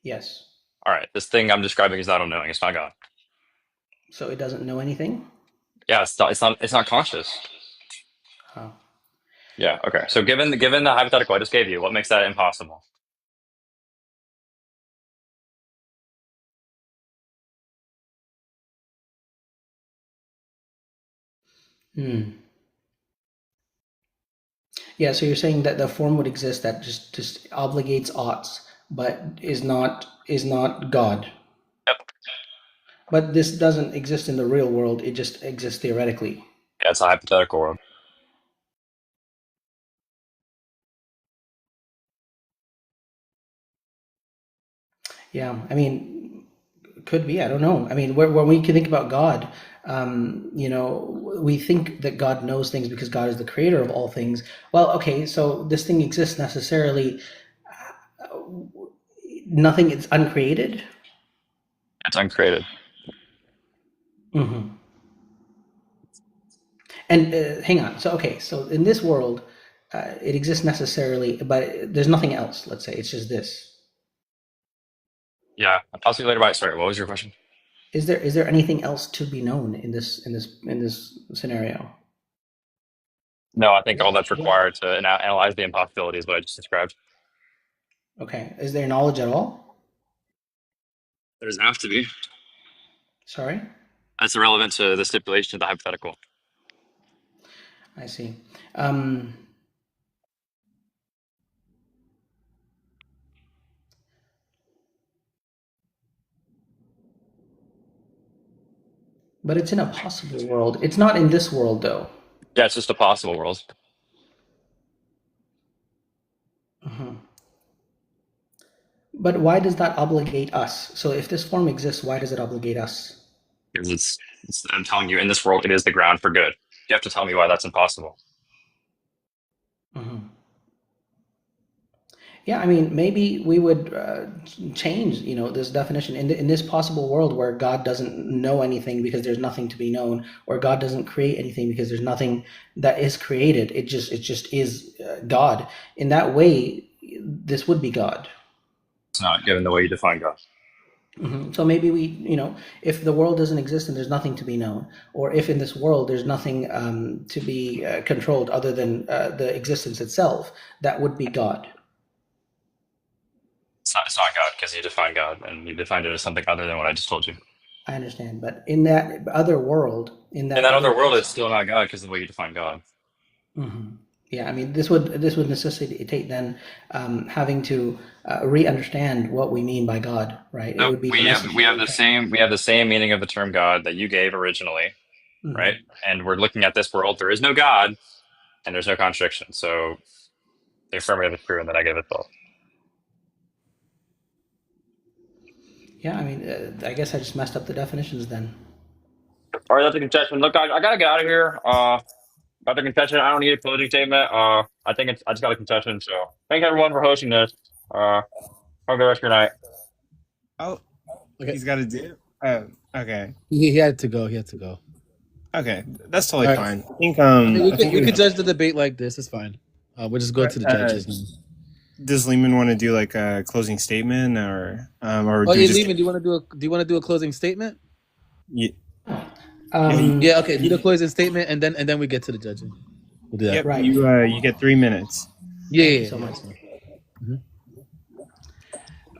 Yes. All right, this thing I'm describing is not all knowing. It's not God. So it doesn't know anything? Yeah, it's not. It's not conscious. Oh. Yeah. Okay. So given the hypothetical I just gave you, what makes that impossible? Yeah, so you're saying that the form would exist that just obligates oughts, but is not God. Yep. But this doesn't exist in the real world, it just exists theoretically. Yeah, it's a hypothetical world. Yeah, I mean, could be, I don't know. I mean, when we can think about God, we think that God knows things because God is the creator of all things. Well, okay, so this thing exists necessarily. Nothing is uncreated. It's uncreated. Mm-hmm. And hang on. So, okay, so in this world, it exists necessarily, but there's nothing else. Let's say it's just this. Yeah. I'll see you later. Bye. Sorry. What was your question? Is there anything else to be known in this scenario? No, I think all that's required to analyze the impossibility is what I just described. Okay. Is there knowledge at all? There doesn't have to be. Sorry? That's irrelevant to the stipulation of the hypothetical. I see. Um, but it's in a possible world. It's not in this world, though. Yeah, it's just a possible world. Mhm. But why does that obligate us? So if this form exists, why does it obligate us? Because I'm telling you, in this world, it is the ground for good. You have to tell me why that's impossible. Mhm. Yeah, I mean, maybe we would change, this definition in this possible world where God doesn't know anything because there's nothing to be known, or God doesn't create anything because there's nothing that is created. It just is God. In that way, this would be God. It's not given the way you define God. So maybe if the world doesn't exist and there's nothing to be known, or if in this world there's nothing to be controlled other than the existence itself, that would be God. It's not God because you define God and you defined it as something other than what I just told you. I understand, but in that other world, in In that that other other world, piece, it's still not God because of the way you define God. yeah, I mean, this would necessitate then having to re-understand what we mean by God, right? It Nope, would be we have we have necessary the to. same meaning of the term God that you gave originally, right? Mhm. And we're looking at this world. There is no God, and there's no contradiction. So the affirmative is true, and the negative is false. Yeah, I mean, I guess I just messed up the definitions then. All right, that's a concession. Look, I gotta get out of here. Got the concession. I don't need a closing statement. I just got a concession. So thanks everyone for hosting this. Have a good rest of your night. Oh, Okay. he's got to do. Okay. He had to go. He had to go. Okay, that's totally All right. fine. I think I mean, I think we could judge the debate like this. It's fine. We'll just go to the judges. does Leeman want to do like a closing statement or Oh, do we yeah, just Leeman, do you want to do a closing statement? yeah, Yeah, okay. Do the closing statement, and then we get to the judging. We'll do that. yep, Right. you get 3 minutes. Yeah, Thank yeah, you so yeah, much. that's fine.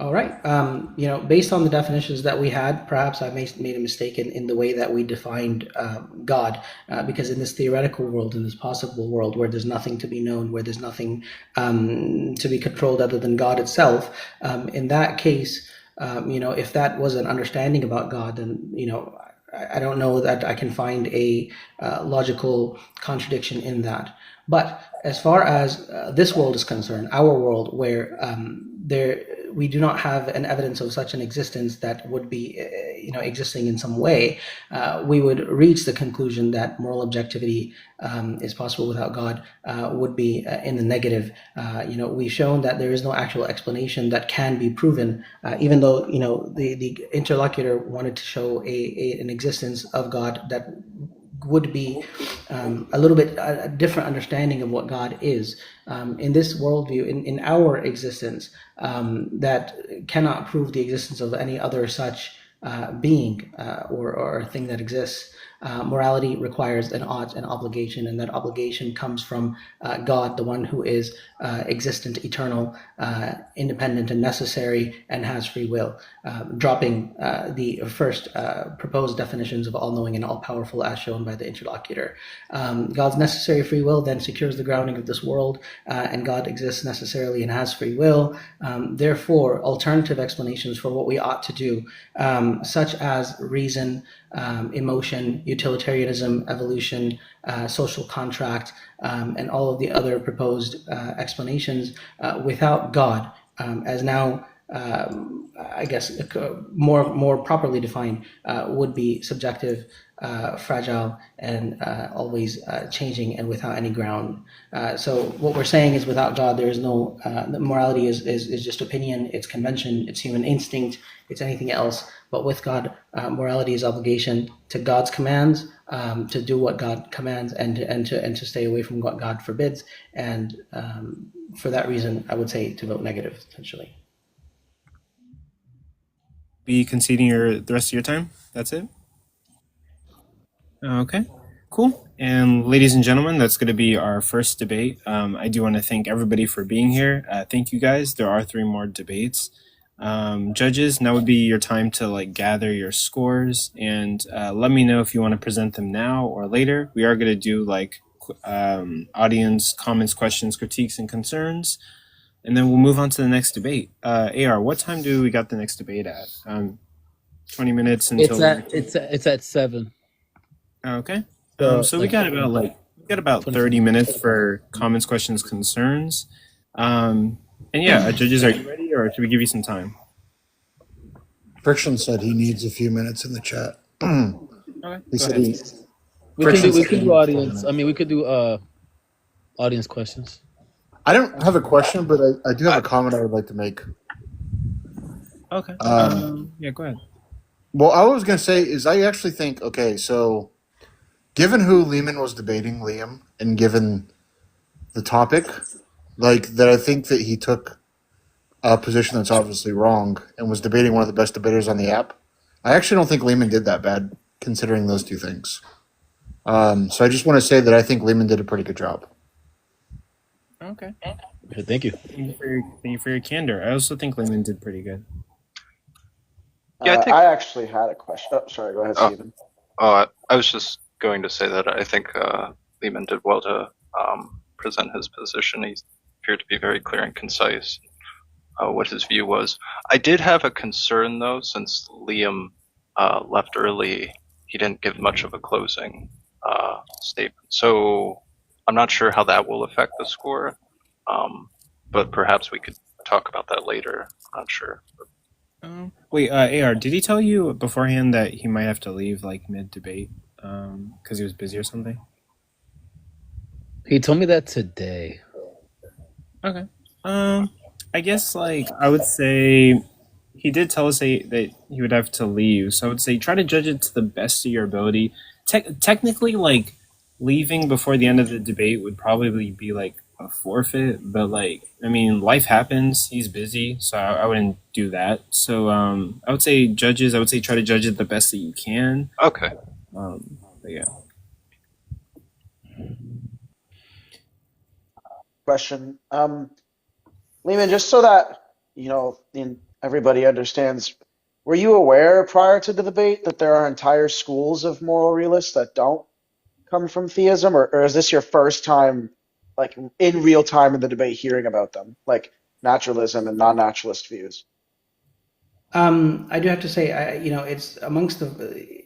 All right. Based on the definitions that we had, perhaps I made a mistake in the way that we defined God, because in this theoretical world, in this possible world where there's nothing to be known, where there's nothing to be controlled other than God itself, in that case, if that was an understanding about God, then I don't know that I can find a logical contradiction in that. But as far as this world is concerned, our world, where we do not have an evidence of such an existence that would be, existing in some way, we would reach the conclusion that moral objectivity is possible without God would be in the negative. We've shown that there is no actual explanation that can be proven, even though the interlocutor wanted to show an existence of God that would be a little bit a different understanding of what God is. In this worldview, in our existence, that cannot prove the existence of any other such being or thing that exists. Morality requires an ought, an obligation, and that obligation comes from God, the one who is existent, eternal, independent, and necessary, and has free will. Dropping the first proposed definitions of all-knowing and all-powerful as shown by the interlocutor. God's necessary free will then secures the grounding of this world, and God exists necessarily and has free will. Therefore, alternative explanations for what we ought to do, such as reason, emotion, utilitarianism, evolution, social contract, and all of the other proposed explanations without God, as now I guess more properly defined, would be subjective, fragile, and always changing and without any ground. So what we're saying is without God, there is no, morality is just opinion, it's convention, it's human instinct, it's anything else. But with God, morality is obligation to God's commands, to do what God commands, and to stay away from what God forbids. And for that reason, I would say to vote negative, essentially. Be conceding the rest of your time. That's it. Okay. Cool. And ladies and gentlemen, that's going to be our first debate. I do want to thank everybody for being here. Thank you guys. There are 3 more debates. Judges, now would be your time to like gather your scores and let me know if you want to present them now or later. We are going to do like audience comments, questions, critiques, and concerns, and then we'll move on to the next debate. AR, what time do we got the next debate at? 20 minutes until It's at 7. Okay. So like, we got about 30 minutes for comments, questions, concerns. And yeah, judges, are you ready, or should we give you some time? Friction said he needs a few minutes in the chat. Okay, He go said ahead. we can do audience. I mean, we could do audience questions. I don't have a question, but I do have a comment I would like to make. Okay. Yeah, go ahead. Well, all I was going to say is I actually think, okay, so given who Leeman was debating, Liam, and given the topic, like that I think that he took a position that's obviously wrong and was debating one of the best debaters on the app. I actually don't think Leeman did that bad considering those 2 things. So I just want to say that I think Leeman did a pretty good job. Okay. Thank you. Thank you for your candor. I also think Leeman did pretty good. Yeah, I actually had a question. Oh, sorry. Go ahead, Stephen. I was just going to say that I think Leeman did well to present his position. He appeared to be very clear and concise what his view was. I did have a concern, though, since Liam left early, he didn't give much of a closing statement. So I'm not sure how that will affect the score, but perhaps we could talk about that later. I'm not sure. Wait, AR, did he tell you beforehand that he might have to leave like mid-debate because he was busy or something? He told me that today. Okay. I guess like I would say he did tell us that he would have to leave. So I would say try to judge it to the best of your ability. Technically, like leaving before the end of the debate would probably be like a forfeit, but like I mean, life happens. He's busy, so I wouldn't do that. So I would say judges. I would say try to judge it the best that you can. Okay. But yeah. Question. Leeman, just so that everybody understands, were you aware prior to the debate that there are entire schools of moral realists that don't come from theism, or is this your first time, like in real time in the debate, hearing about them, like naturalism and non-naturalist views? I do have to say, it's amongst the.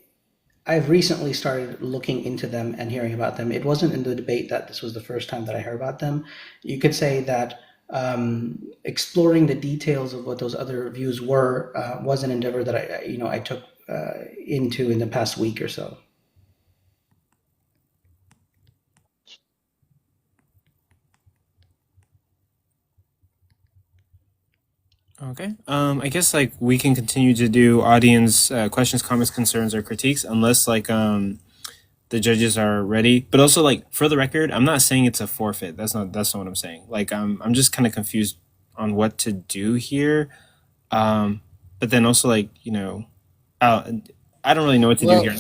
I've recently started looking into them and hearing about them. It wasn't in the debate that this was the first time that I heard about them. You could say that exploring the details of what those other views were was an endeavor that I took into in the past week or so. Okay. I guess like we can continue to do audience questions, comments, concerns, or critiques unless like the judges are ready. But also like for the record, I'm not saying it's a forfeit. That's not what I'm saying. Like I'm just kind of confused on what to do here. But then also like I don't really know what to do here.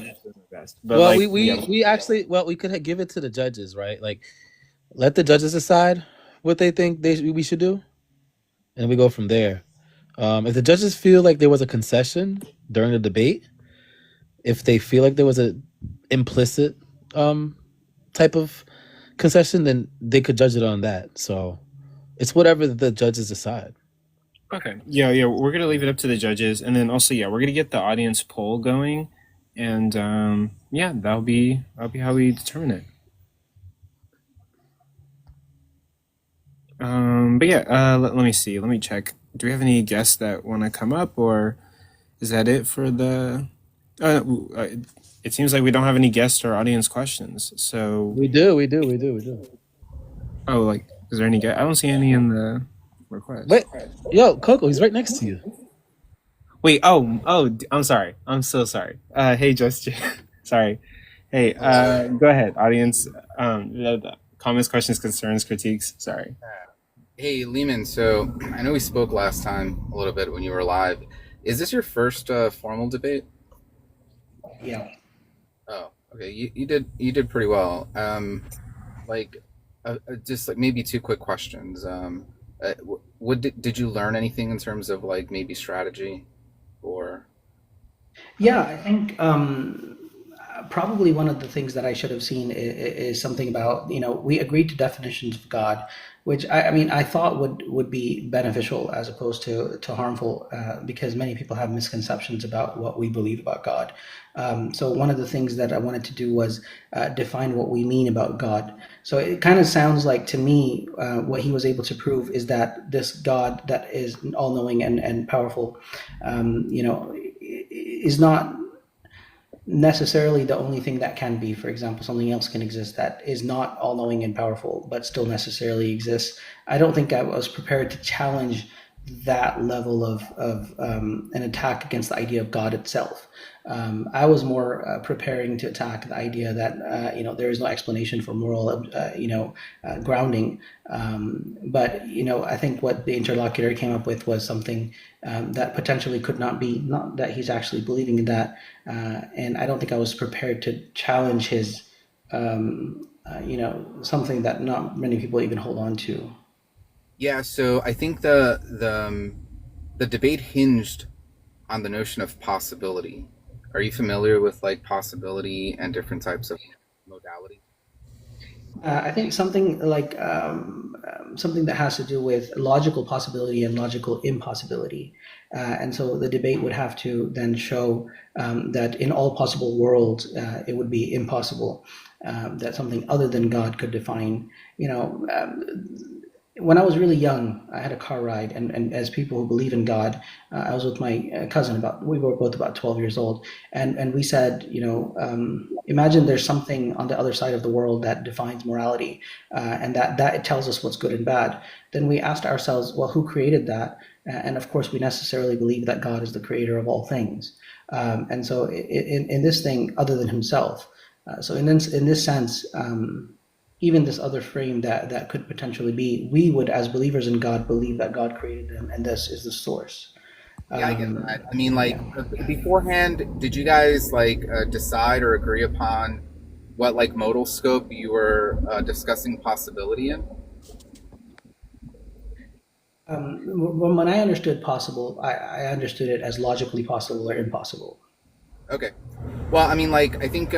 But well, like, we actually we could give it to the judges, right? Like let the judges decide what they think we should do, and we go from there. If the judges feel like there was a concession during the debate, if they feel like there was a implicit type of concession, then they could judge it on that. So it's whatever the judges decide. Okay. Yeah. We're gonna leave it up to the judges, and then also we're gonna get the audience poll going, and that'll be how we determine it. Let me see. Let me check. Do we have any guests that want to come up, or is that it for the? It seems like we don't have any guest or audience questions. So we do. Oh, like, is there any guest? I don't see any in the request. Wait, yo, Coco, he's right next to you. Wait. Oh, I'm sorry. I'm so sorry. Hey, Justin. Sorry. Hey, go ahead, audience. Comments, questions, concerns, critiques. Sorry. Hey, Leeman, so I know we spoke last time a little bit when you were live. Is this your first formal debate? Yeah. Oh, Okay, you did pretty well. Like, just like maybe two quick questions. Did you learn anything in terms of like maybe strategy or? Yeah, I think probably one of the things that I should have seen is something about, we agreed to definitions of God, which I mean, I thought would be beneficial as opposed to harmful, because many people have misconceptions about what we believe about God. So one of the things that I wanted to do was define what we mean about God. So it kind of sounds like to me, what he was able to prove is that this God that is all knowing and powerful, is not necessarily the only thing that can be. For example, something else can exist that is not all knowing and powerful, but still necessarily exists. I don't think I was prepared to challenge that level of an attack against the idea of God itself. I was more preparing to attack the idea that there is no explanation for moral grounding. But I think what the interlocutor came up with was something that potentially could not be, not that he's actually believing in that, and I don't think I was prepared to challenge his something that not many people even hold on to. Yeah, so I think the debate hinged on the notion of possibility. Are you familiar with like possibility and different types of modality? I think something like something that has to do with logical possibility and logical impossibility. And so the debate would have to then show that in all possible worlds, it would be impossible that something other than God could define. When I was really young, I had a car ride, and as people who believe in God, I was with my cousin. We were both about 12 years old, and we said, imagine there's something on the other side of the world that defines morality, and that it tells us what's good and bad. Then we asked ourselves, well, who created that? And of course, we necessarily believe that God is the creator of all things. And so, in this thing, other than Himself, so in this sense. Even this other frame that could potentially be, we would, as believers in God, believe that God created them, and this is the source. Yeah, I get that. I mean, like Yeah. beforehand, did you guys like decide or agree upon what like modal scope you were discussing possibility in? When I understood possible, I understood it as logically possible or impossible. Okay. Well, I mean, like, I think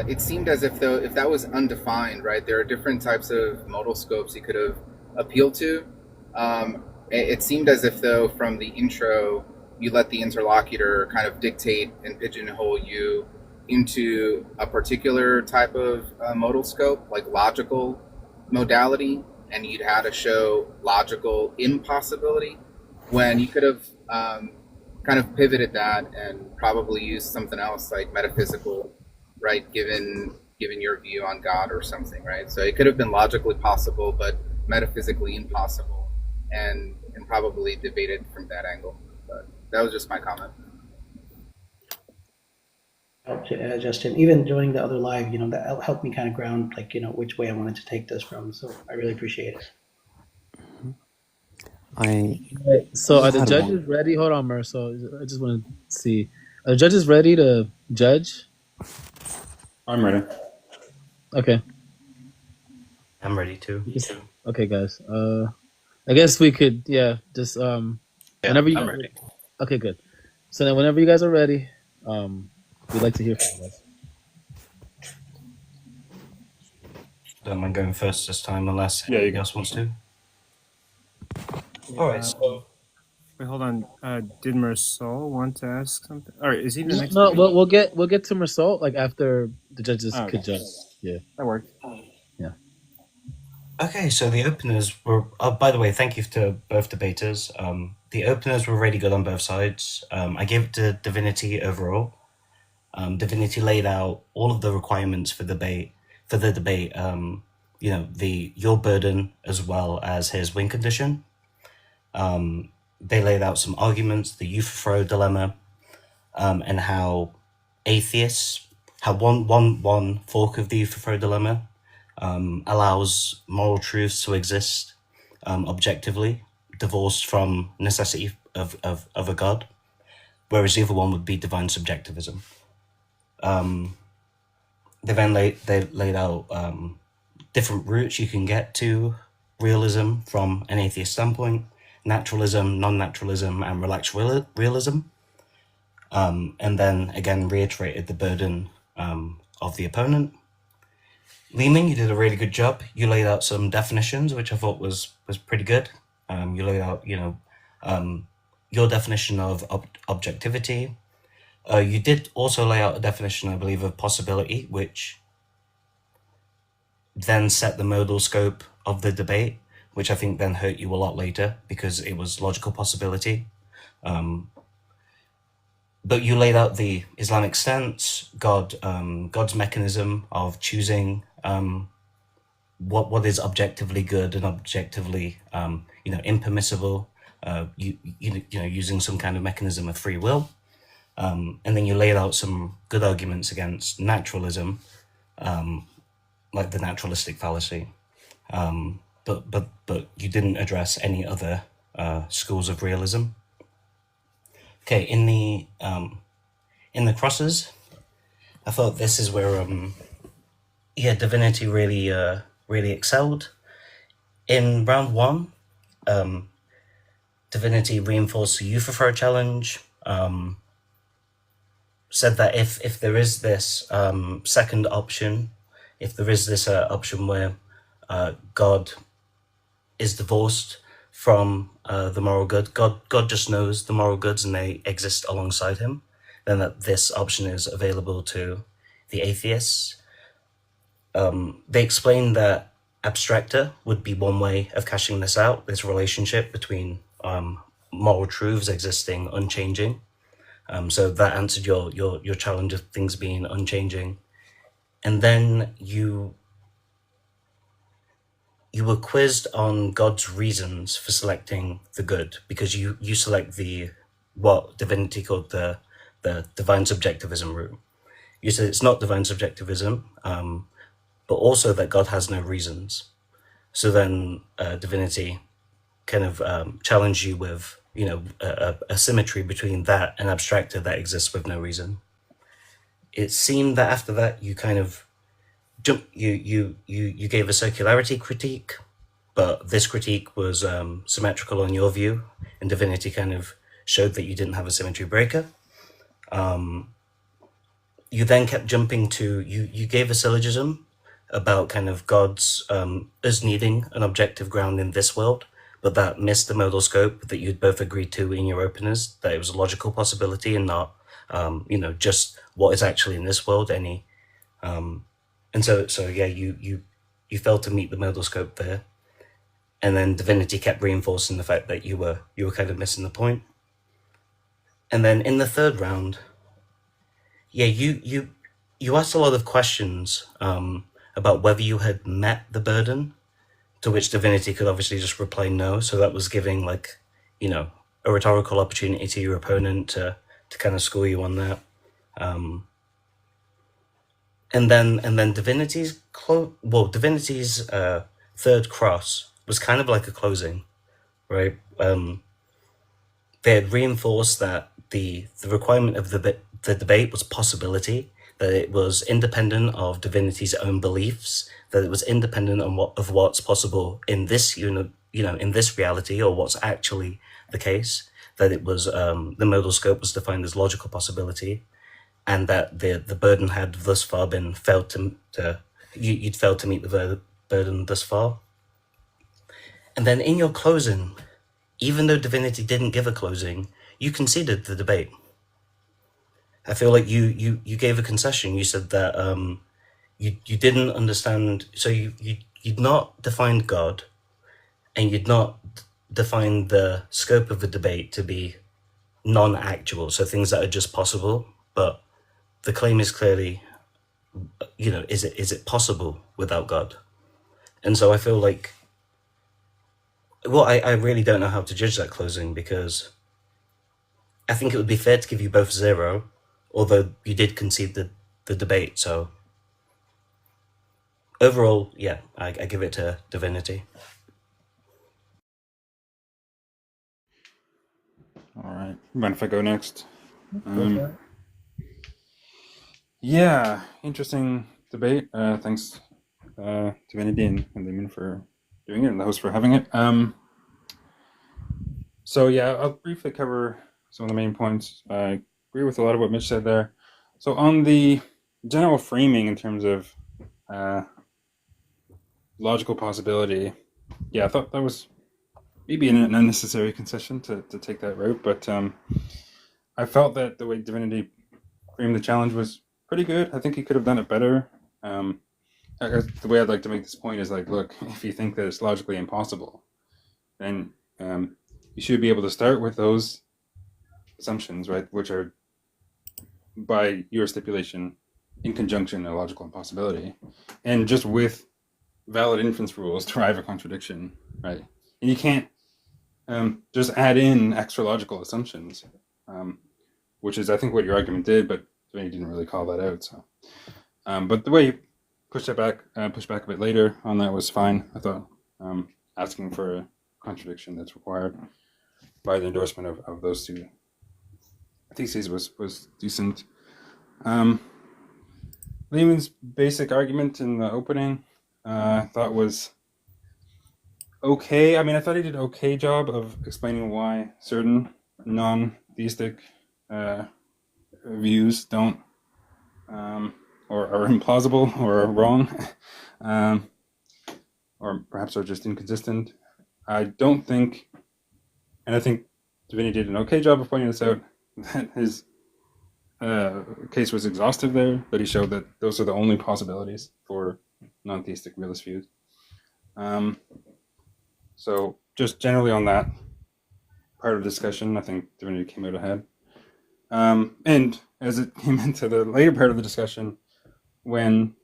it seemed as if though if that was undefined, right? There are different types of modal scopes you could have appealed to. It seemed as if though from the intro you let the interlocutor kind of dictate and pigeonhole you into a particular type of modal scope, like logical modality, and you'd had to show logical impossibility when you could have kind of pivoted that and probably used something else like metaphysical, right? Given your view on God or something, right? So it could have been logically possible, but metaphysically impossible, and probably debated from that angle. But that was just my comment. Helped Justin, even joining the other live, that helped me kind of ground, like, which way I wanted to take this from. So I really appreciate it. So are the had judges ready? Hold on, Mer. So I just want to see. Are the judges ready to judge? I'm ready. Okay. I'm ready too. Okay, guys. I guess we could, just whenever you I'm guys ready. Okay, good. So then whenever you guys are ready, we'd like to hear from you guys. Don't mind going first this time, unless anybody else wants to. All right. So Wait, hold on. Did Marisol want to ask something? All right, is he the next? No, we'll get to Mersol like after the judges Oh, okay. could judge. Yeah, that worked. Yeah. Okay, so the openers were. By the way, thank you to both debaters. The openers were really good on both sides. I gave it to Divinity overall. Divinity laid out all of the requirements for the debate. Your burden as well as his win condition. They laid out some arguments, the Euthyphro dilemma, and how atheists, how one fork of the Euthyphro dilemma allows moral truths to exist objectively, divorced from necessity of a god, whereas the other one would be divine subjectivism. they laid out different routes you can get to realism from an atheist standpoint: naturalism, non-naturalism, and relaxed realism. And then again reiterated the burden of the opponent. Leeman, you did a really good job. You laid out some definitions, which I thought was pretty good. You laid out, your definition of objectivity. You did also lay out a definition, I believe, of possibility, which then set the modal scope of the debate, which I think then hurt you a lot later because it was logical possibility. But you laid out the Islamic stance, God's mechanism of choosing what is objectively good and objectively impermissible, using some kind of mechanism of free will. And then you laid out some good arguments against naturalism, like the naturalistic fallacy. But you didn't address any other schools of realism. Okay, in the crosses, I thought this is where Divinity really excelled. In round one, Divinity reinforced the Euthyphro challenge. Said that if there is this second option, if there is this option where God is divorced from the moral good, God just knows the moral goods and they exist alongside him, then that this option is available to the atheists. They explained that abstractor would be one way of cashing this out, this relationship between moral truths existing unchanging. So that answered your challenge of things being unchanging. And then you were quizzed on God's reasons for selecting the good, because you select what Divinity called the divine subjectivism route. You said it's not divine subjectivism, but also that God has no reasons. So then Divinity kind of challenged you with a symmetry between that and abstractor that exists with no reason. It seemed that after that you kind of you gave a circularity critique, but this critique was symmetrical on your view, and Divinity kind of showed that you didn't have a symmetry breaker. You then kept jumping to you gave a syllogism about kind of God's us needing an objective ground in this world, but that missed the modal scope that you'd both agreed to in your openers, that it was a logical possibility and not just what is actually in this world. And so yeah, you failed to meet the modal scope there, and then Divinity kept reinforcing the fact that you were kind of missing the point. And then in the third round, yeah, you asked a lot of questions about whether you had met the burden, to which Divinity could obviously just reply no. So that was giving a rhetorical opportunity to your opponent to kind of score you on that. And then Divinity's third cross was kind of like a closing, right? They had reinforced that the requirement of the debate was possibility, that it was independent of Divinity's own beliefs, that it was independent of what's possible in this in this reality, or what's actually the case, that it was the modal scope was defined as logical possibility, and that the burden had thus far been you'd failed to meet the burden thus far. And then in your closing, even though Divinity didn't give a closing, you conceded the debate. I feel like you gave a concession. You said that you didn't understand, so you'd not defined God, and you'd not defined the scope of the debate to be non-actual, so things that are just possible. But the claim is clearly, is it possible without God? And so I feel like, well, I really don't know how to judge that closing, because I think it would be fair to give you both 0, although you did concede the debate. So overall, yeah, I give it to Divinity. All right. Mind if I go next? Yeah, interesting debate. Thanks, Divinity and Leeman for doing it, and the host for having it. So yeah, I'll briefly cover some of the main points. I agree with a lot of what Mitch said there. So on the general framing in terms of logical possibility, yeah, I thought that was maybe an unnecessary concession to take that route, but I felt that the way Divinity framed the challenge was pretty good. I think he could have done it better. I guess the way I'd like to make this point is like, look, if you think that it's logically impossible, then you should be able to start with those assumptions, right, which are, by your stipulation, in conjunction a logical impossibility, and just with valid inference rules derive a contradiction, right? And you can't just add in extra logical assumptions, which is, I think, what your argument did, but you didn't really call that out. So, but the way you pushed back a bit later on that was fine. I thought asking for a contradiction that's required by the endorsement of those two theses was decent. Leeman's basic argument in the opening I thought was okay. I mean, I thought he did an okay job of explaining why certain non-theistic views don't or are implausible or are wrong, or perhaps are just inconsistent. I don't think, and I think Divinity did an okay job of pointing this out, that his case was exhaustive there, that he showed that those are the only possibilities for non-theistic realist views. So just generally on that part of the discussion, I think Divinity came out ahead. And as it came into the later part of the discussion, when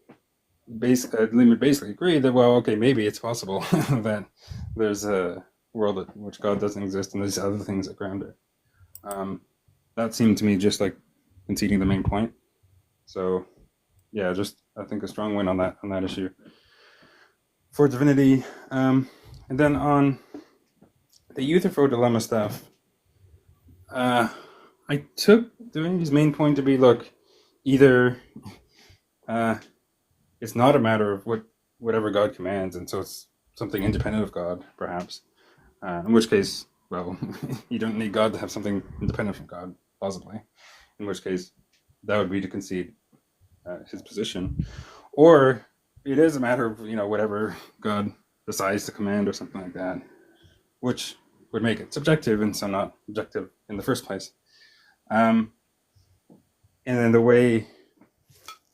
Leeman basically agreed that, well, okay, maybe it's possible that there's a world in which God doesn't exist and there's other things that ground it. That seemed to me just like conceding the main point. So yeah, just I think a strong win on that issue for Divinity. And then on the Euthyphro dilemma stuff, I took Divinity's main point to be, look, either it's not a matter of whatever God commands, and so it's something independent of God, perhaps. In which case, well, you don't need God to have something independent from God, possibly. In which case, that would be to concede his position. Or it is a matter of, whatever God decides to command or something like that, which would make it subjective and so not objective in the first place. And then the way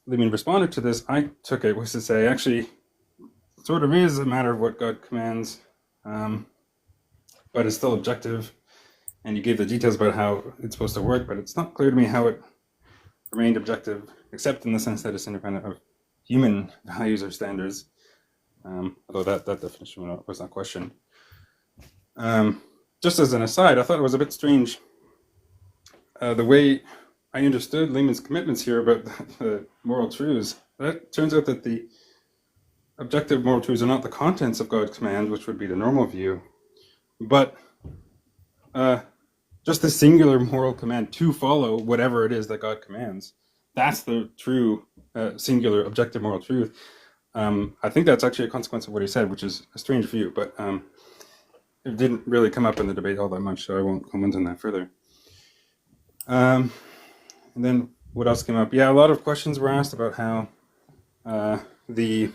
Leeman responded to this, I took it, was to say, actually, it sort of is a matter of what God commands, but it's still objective. And you gave the details about how it's supposed to work, but it's not clear to me how it remained objective, except in the sense that it's independent of human values or standards, although that definition was not questioned. Just as an aside, I thought it was a bit strange the way I understood Leeman's commitments here about the moral truths. That turns out that the objective moral truths are not the contents of God's command, which would be the normal view, but just the singular moral command to follow whatever it is that God commands. That's the true singular objective moral truth. I think that's actually a consequence of what he said, which is a strange view, but it didn't really come up in the debate all that much, so I won't comment on that further. And then what else came up? Yeah, a lot of questions were asked about how the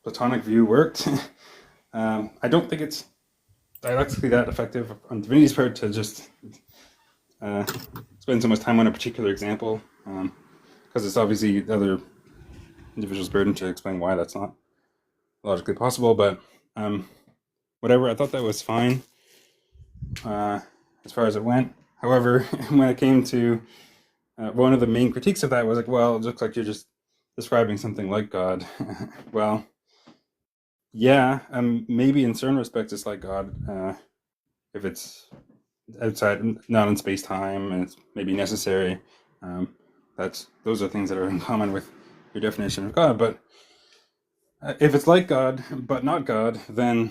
Platonic view worked. I don't think it's dialectically that effective on Divinity's part to just spend so much time on a particular example, because it's obviously the other individual's burden to explain why that's not logically possible, but whatever, I thought that was fine as far as it went. However, when it came to one of the main critiques of that was like, well, it looks like you're just describing something like God. Well, yeah, maybe in certain respects it's like God, if it's outside, not in space-time, and it's maybe necessary. Those are things that are in common with your definition of God. But if it's like God but not God, then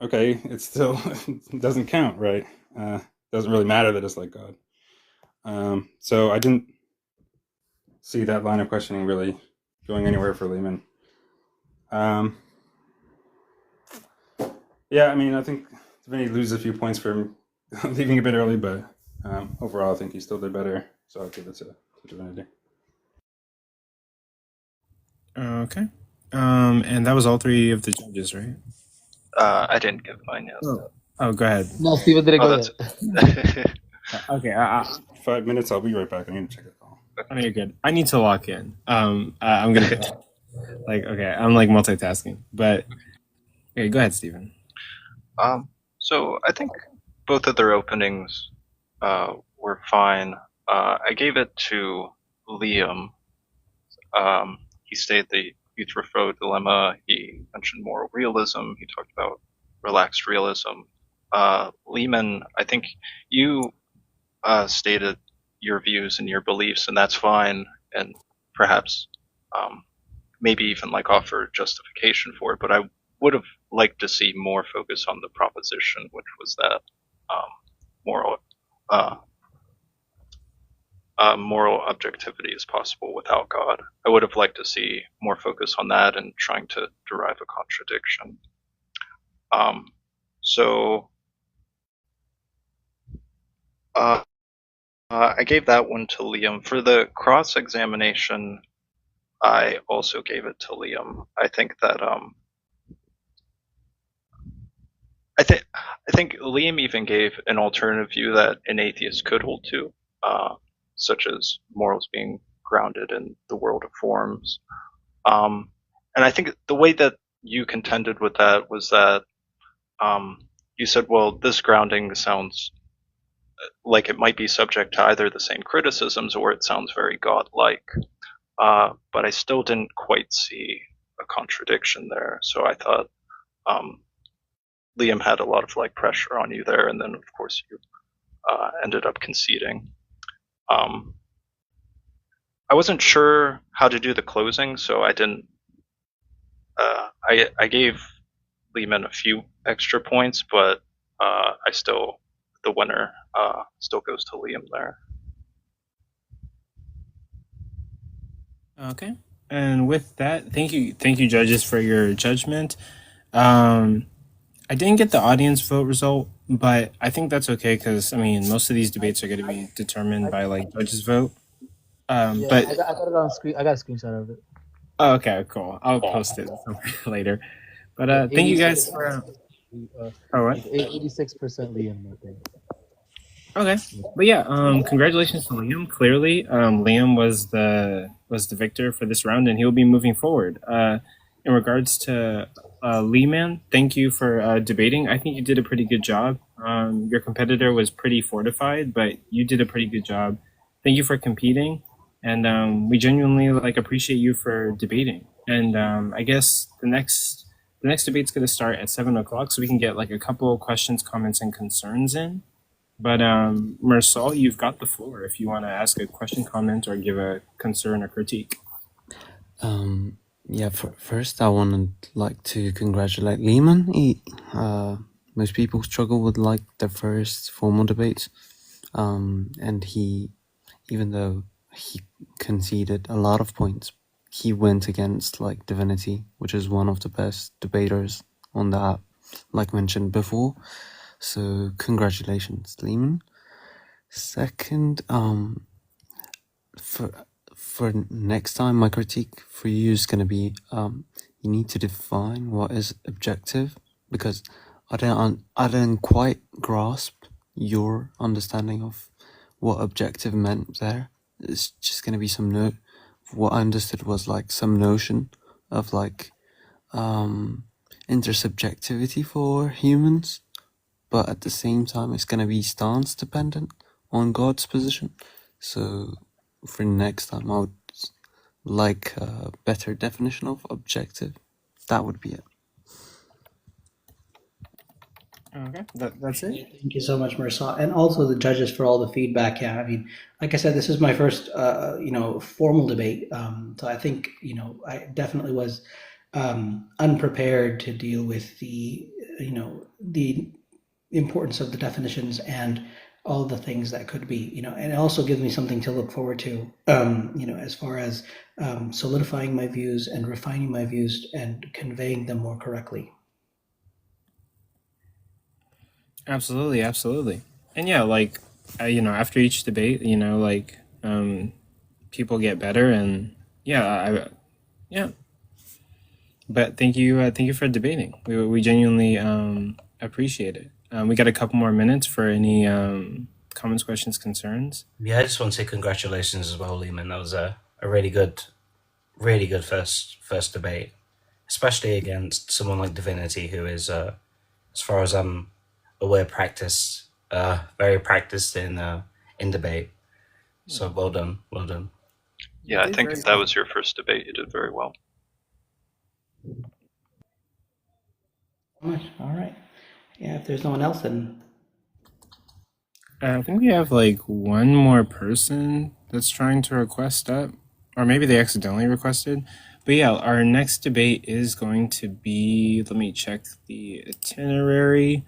okay, it still doesn't count, right? Doesn't really matter that it's like God. So I didn't see that line of questioning really going anywhere for Leeman. Yeah, I mean, I think Divinity loses a few points for leaving a bit early, but overall, I think he still did better. So I'll give it to Divinity. Okay. And that was all three of the judges, right? I didn't give mine yet. Oh, go ahead. No, Steven didn't go yet. Okay. 5 minutes. I'll be right back. I need to check it all. Oh, you're good. I need to lock in. I'm gonna go. Okay, I'm like multitasking, but okay, go ahead, Steven. So I think both of their openings were fine. I gave it to Liam. He stated the Euthyphro dilemma. He mentioned moral realism. He talked about relaxed realism. Leeman, I think you stated your views and your beliefs, and that's fine. And perhaps maybe even like offer justification for it. But I would have liked to see more focus on the proposition, which was that moral objectivity is possible without God. I would have liked to see more focus on that and trying to derive a contradiction. I gave that one to Liam. For the cross-examination, I also gave it to Liam. I think that I think Liam even gave an alternative view that an atheist could hold to, such as morals being grounded in the world of forms. And I think the way that you contended with that was that you said, well, this grounding sounds like it might be subject to either the same criticisms or it sounds very godlike. But I still didn't quite see a contradiction there. So I thought Liam had a lot of like pressure on you there, and then of course you ended up conceding. I wasn't sure how to do the closing, so I didn't. I gave Leeman a few extra points, but the winner still goes to Liam there. Okay. And with that, thank you, judges, for your judgment. I didn't get the audience vote result, but I think that's okay because I mean most of these debates are going to be determined by like judges vote. But I got it on screen. I got a screenshot of it. Oh, okay, cool. I'll post it later. But thank you guys for. Oh, what? 86% Liam, I think. Okay, but yeah, congratulations to Liam. Clearly, Liam was the victor for this round, and he'll be moving forward. In regards to Leeman, thank you for debating. I think you did a pretty good job. Your competitor was pretty fortified, but you did a pretty good job. Thank you for competing, and we genuinely appreciate you for debating. And I guess the next debate's going to start at 7:00, so we can get a couple of questions, comments, and concerns in. But Marisol, you've got the floor if you want to ask a question, comment, or give a concern or critique. Yeah, first I would like to congratulate Leeman. Most people struggle with their first formal debates, and he, even though he conceded a lot of points, he went against Divinity, which is one of the best debaters on the app, like mentioned before. So congratulations, Leeman. Second, for next time, my critique for you is going to be you need to define what is objective, because I didn't quite grasp your understanding of what objective meant there. It's just going to be what I understood was some notion of intersubjectivity for humans, but at the same time it's going to be stance dependent on God's position. So for next time, I would like a better definition of objective. That would be it. Okay, that's it. Thank you so much, Marisol, and also the judges for all the feedback. Yeah, I mean, like I said, this is my first, formal debate. So I think, I definitely was unprepared to deal with the importance of the definitions and all the things that could be, and it also gives me something to look forward to, as far as solidifying my views and refining my views and conveying them more correctly. Absolutely, absolutely. And yeah, like, after each debate, people get better, and yeah. But thank you for debating. We genuinely appreciate it. We got a couple more minutes for any comments, questions, concerns. Yeah, I just want to say congratulations as well, Leeman. That was a really good first debate, especially against someone like Divinity, who is, as far as I'm aware, very practiced in debate. So well done. Yeah, I think if that was your first debate, you did very well. All right. Yeah, if there's no one else, then I think we have like one more person that's trying to request up, or maybe they accidentally requested. But yeah, our next debate is going to be, let me check the itinerary.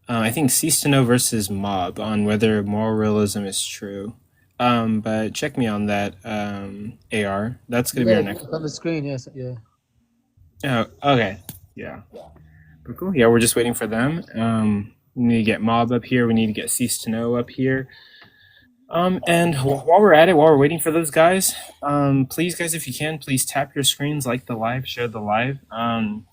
I think Cease to Know versus Mob on whether moral realism is true. But check me on that, AR. That's going to be our next. On the screen, yes, yeah. Oh, okay. Yeah. But cool. Yeah, we're just waiting for them. We need to get Mob up here. We need to get Cease to Know up here. And while we're waiting for those guys, please, guys, if you can, please tap your screens, like the live, share the live.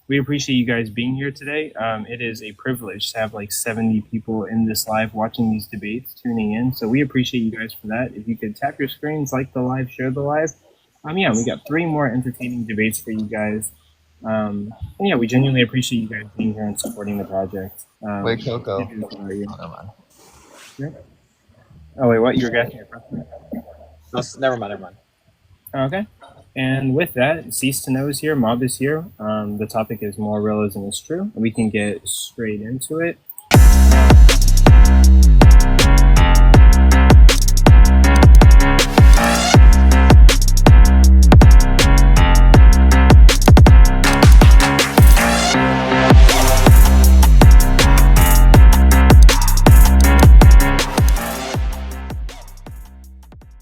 We appreciate you guys being here today. It is a privilege to have like 70 people in this live watching these debates, tuning in. So we appreciate you guys for that. If you could tap your screens, like the live, share the live. Yeah, we got 3 more entertaining debates for you guys. And yeah, we genuinely appreciate you guys being here and supporting the project. Wait, Coco. Yeah. Oh, wait, what? You were asking your question? Never mind. Okay. And with that, Cease to Know is here, Mob is here. The topic is moral realism is true. We can get straight into it.